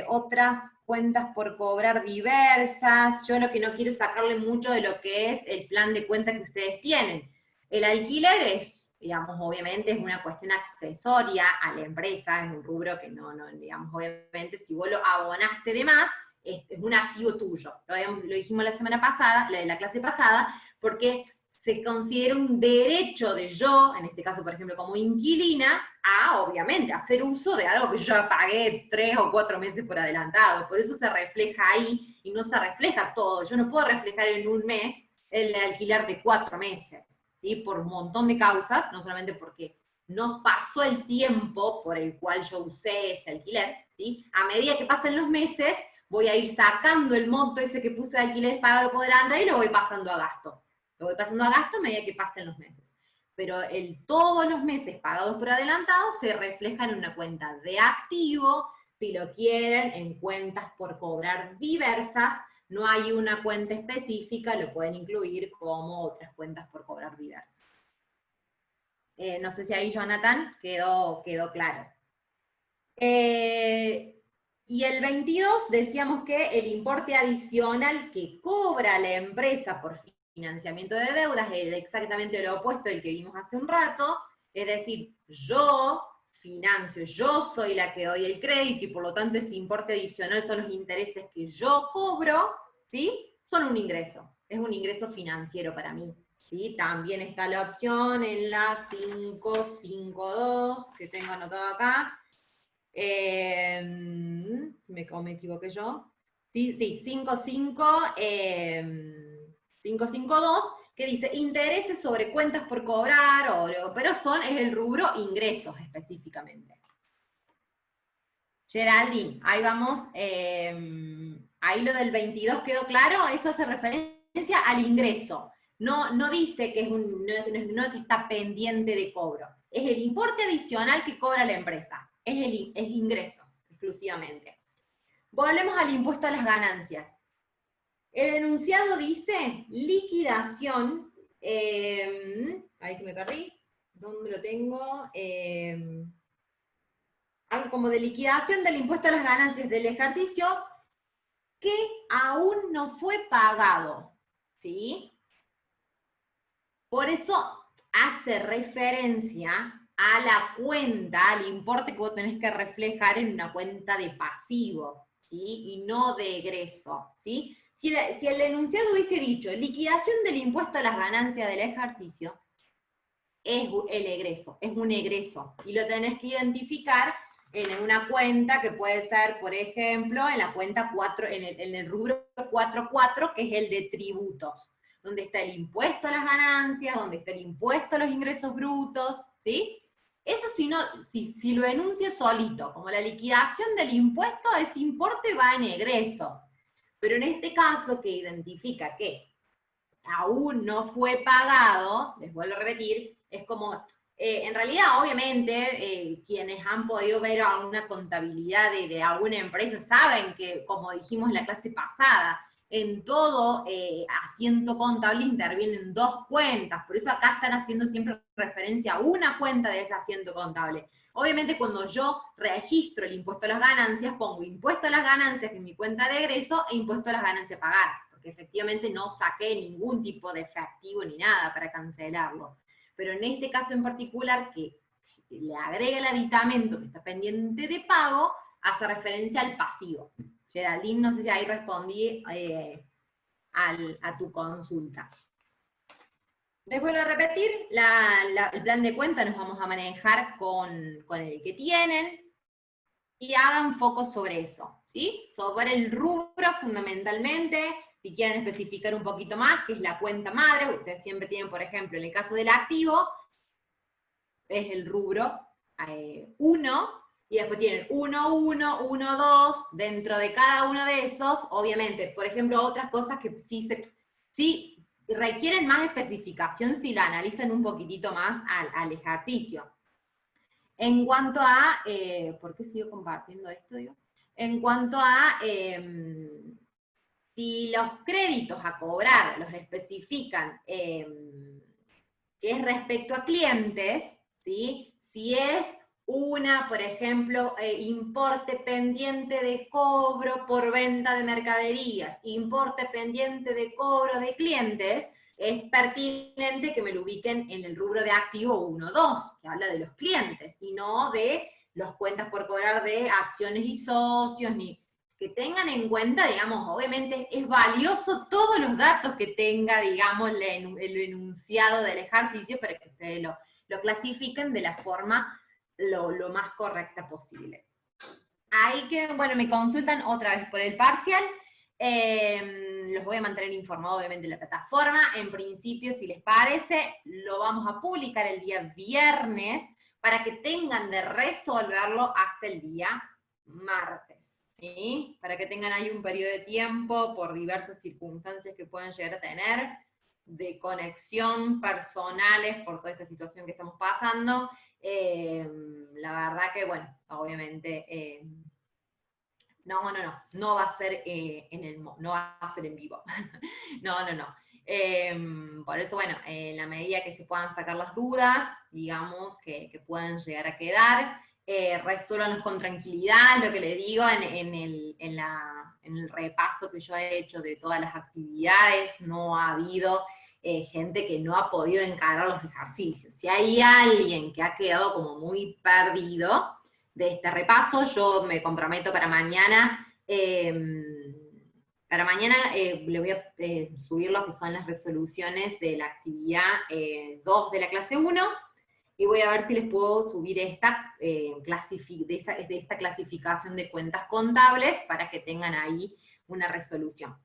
otras cuentas por cobrar diversas. Yo lo que no quiero es sacarle mucho de lo que es el plan de cuenta que ustedes tienen. El alquiler es, digamos, obviamente es una cuestión accesoria a la empresa, es un rubro que no, digamos, obviamente, si vos lo abonaste de más, es un activo tuyo. Lo dijimos la semana pasada, la clase pasada, porque se considera un derecho de yo, en este caso, por ejemplo, como inquilina, a, obviamente, hacer uso de algo que yo ya pagué 3 o 4 meses por adelantado. Por eso se refleja ahí y no se refleja todo. Yo no puedo reflejar en un mes el alquiler de 4 meses, ¿sí? Por un montón de causas, no solamente porque no pasó el tiempo por el cual yo usé ese alquiler, ¿sí? A medida que pasen los meses, voy a ir sacando el monto ese que puse de alquiler pagado por adelantado y lo voy pasando a gasto. Lo voy pasando a gasto a medida que pasen los meses. Pero todos los meses pagados por adelantado se reflejan en una cuenta de activo, si lo quieren, en cuentas por cobrar diversas. No hay una cuenta específica, lo pueden incluir como otras cuentas por cobrar diversas. No sé si ahí, Jonathan, quedó claro. Y el 22 decíamos que el importe adicional que cobra la empresa por financiamiento de deudas es exactamente lo opuesto del que vimos hace un rato, es decir, yo financio, yo soy la que doy el crédito y por lo tanto ese importe adicional son los intereses que yo cobro, ¿sí? Son un ingreso, es un ingreso financiero para mí, ¿sí? También está la opción en la 552 que tengo anotado acá, me equivoqué yo. Sí, 552, que dice intereses sobre cuentas por cobrar, pero es el rubro ingresos específicamente. Geraldine, ahí vamos, ahí lo del 22 quedó claro, eso hace referencia al ingreso. No dice que no que está pendiente de cobro, es el importe adicional que cobra la empresa. Es ingreso, exclusivamente. Volvemos al impuesto a las ganancias. El enunciado dice liquidación, ahí que me perdí, ¿dónde lo tengo? Algo como de liquidación del impuesto a las ganancias del ejercicio que aún no fue pagado, ¿sí? Por eso hace referencia a la cuenta, al importe que vos tenés que reflejar en una cuenta de pasivo, ¿sí? Y no de egreso, ¿sí? Si el enunciado hubiese dicho liquidación del impuesto a las ganancias del ejercicio, es el egreso, es un egreso. Y lo tenés que identificar en una cuenta que puede ser, por ejemplo, en la cuenta 4, en el rubro 44, que es el de tributos, donde está el impuesto a las ganancias, donde está el impuesto a los ingresos brutos, ¿sí? Eso si lo enuncia solito, como la liquidación del impuesto, ese importe va en egresos. Pero en este caso, que identifica que aún no fue pagado, les vuelvo a repetir, es como, en realidad, obviamente, quienes han podido ver alguna contabilidad de alguna empresa saben que, como dijimos en la clase pasada, en todo asiento contable intervienen dos cuentas, por eso acá están haciendo siempre referencia a una cuenta de ese asiento contable. Obviamente cuando yo registro el impuesto a las ganancias, pongo impuesto a las ganancias en mi cuenta de egreso e impuesto a las ganancias pagadas, porque efectivamente no saqué ningún tipo de efectivo ni nada para cancelarlo. Pero en este caso en particular, que le agrega el aditamento que está pendiente de pago, hace referencia al pasivo. Geraldine, no sé si ahí respondí a tu consulta. Les vuelvo a repetir, el plan de cuenta nos vamos a manejar con el que tienen, y hagan foco sobre eso, ¿sí? Sobre el rubro fundamentalmente, si quieren especificar un poquito más, que es la cuenta madre, ustedes siempre tienen, por ejemplo, en el caso del activo, es el rubro 1, y después tienen 1, 1, 1, 2, dentro de cada uno de esos, obviamente, por ejemplo, otras cosas que sí requieren más especificación si la analizan un poquitito más al ejercicio. En cuanto a, ¿por qué sigo compartiendo esto? Digo? En cuanto a, si los créditos a cobrar los especifican, que es respecto a clientes, ¿sí? Si es por ejemplo, importe pendiente de cobro por venta de mercaderías, importe pendiente de cobro de clientes, es pertinente que me lo ubiquen en el rubro de activo 1.2, que habla de los clientes, y no de los cuentas por cobrar de acciones y socios, ni que tengan en cuenta, digamos, obviamente es valioso todos los datos que tenga, digamos, el enunciado del ejercicio para que ustedes lo clasifiquen de la forma lo más correcta posible. Ahí que, bueno, me consultan otra vez por el parcial. Los voy a mantener informados, obviamente, en la plataforma. En principio, si les parece, lo vamos a publicar el día viernes para que tengan de resolverlo hasta el día martes, ¿sí? Para que tengan ahí un periodo de tiempo por diversas circunstancias que pueden llegar a tener, de conexión personales por toda esta situación que estamos pasando. La verdad que, bueno, obviamente, no va a ser no va a ser en vivo. no. Por eso, bueno, en la medida que se puedan sacar las dudas, digamos, que puedan llegar a quedar, resuélvanlos con tranquilidad, lo que le digo en el repaso que yo he hecho de todas las actividades, no ha habido gente que no ha podido encarar los ejercicios. Si hay alguien que ha quedado como muy perdido de este repaso, yo me comprometo para mañana, le voy a subir lo que son las resoluciones de la actividad 2 de la clase 1, y voy a ver si les puedo subir de esta clasificación de cuentas contables para que tengan ahí una resolución.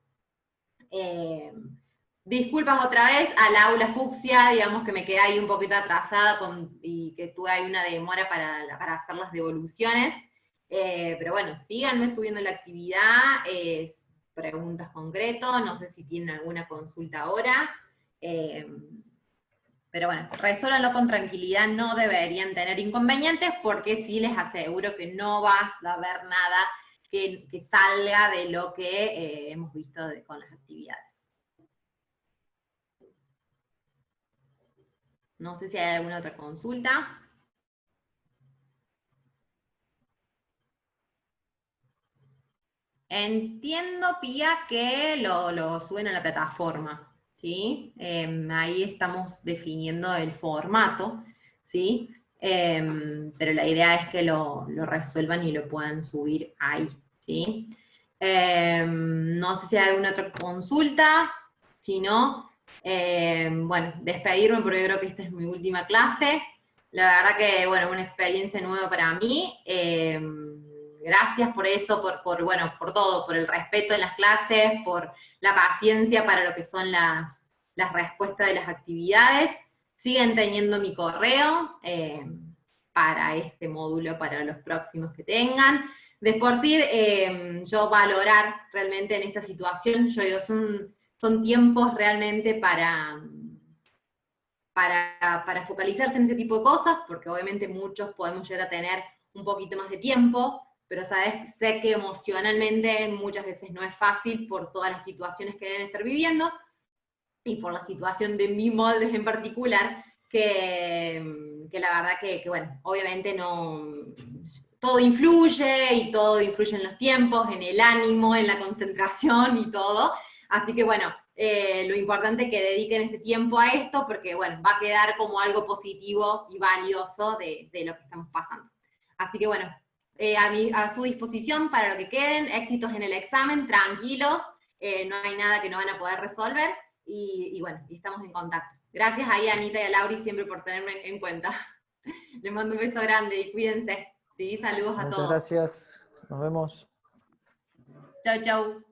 Disculpas otra vez al aula fucsia, digamos que me quedé ahí un poquito atrasada y que tuve ahí una demora para hacer las devoluciones, pero bueno, síganme subiendo la actividad, preguntas concretas, no sé si tienen alguna consulta ahora, pero bueno, resuélvanlo con tranquilidad, no deberían tener inconvenientes, porque sí les aseguro que no vas a ver nada que salga de lo que hemos visto con las actividades. No sé si hay alguna otra consulta. Entiendo, Pía, que lo suben a la plataforma, ¿sí? Ahí estamos definiendo el formato, ¿sí? Pero la idea es que lo resuelvan y lo puedan subir ahí, ¿sí? No sé si hay alguna otra consulta, si no, Bueno, despedirme porque creo que esta es mi última clase. La verdad que, bueno, una experiencia nueva para mí. Gracias por eso, bueno, por todo, por el respeto en las clases, por la paciencia para lo que son las respuestas de las actividades. Siguen teniendo mi correo para este módulo, para los próximos que tengan. De por sí, yo valorar realmente en esta situación, yo digo, son tiempos realmente para focalizarse en ese tipo de cosas, porque obviamente muchos podemos llegar a tener un poquito más de tiempo, pero sé que emocionalmente muchas veces no es fácil por todas las situaciones que deben estar viviendo, y por la situación de mi moldes en particular, que la verdad que, bueno, obviamente no, todo influye, y todo influye en los tiempos, en el ánimo, en la concentración y todo. Así que bueno, lo importante es que dediquen este tiempo a esto, porque bueno, va a quedar como algo positivo y valioso de lo que estamos pasando. Así que bueno, a su disposición para lo que queden, éxitos en el examen, tranquilos, no hay nada que no van a poder resolver, y bueno, y estamos en contacto. Gracias ahí a Anita y a Lauri siempre por tenerme en cuenta. Les mando un beso grande y cuídense. ¿Sí? Saludos a Muchas todos. gracias. Nos vemos. Chau, chau.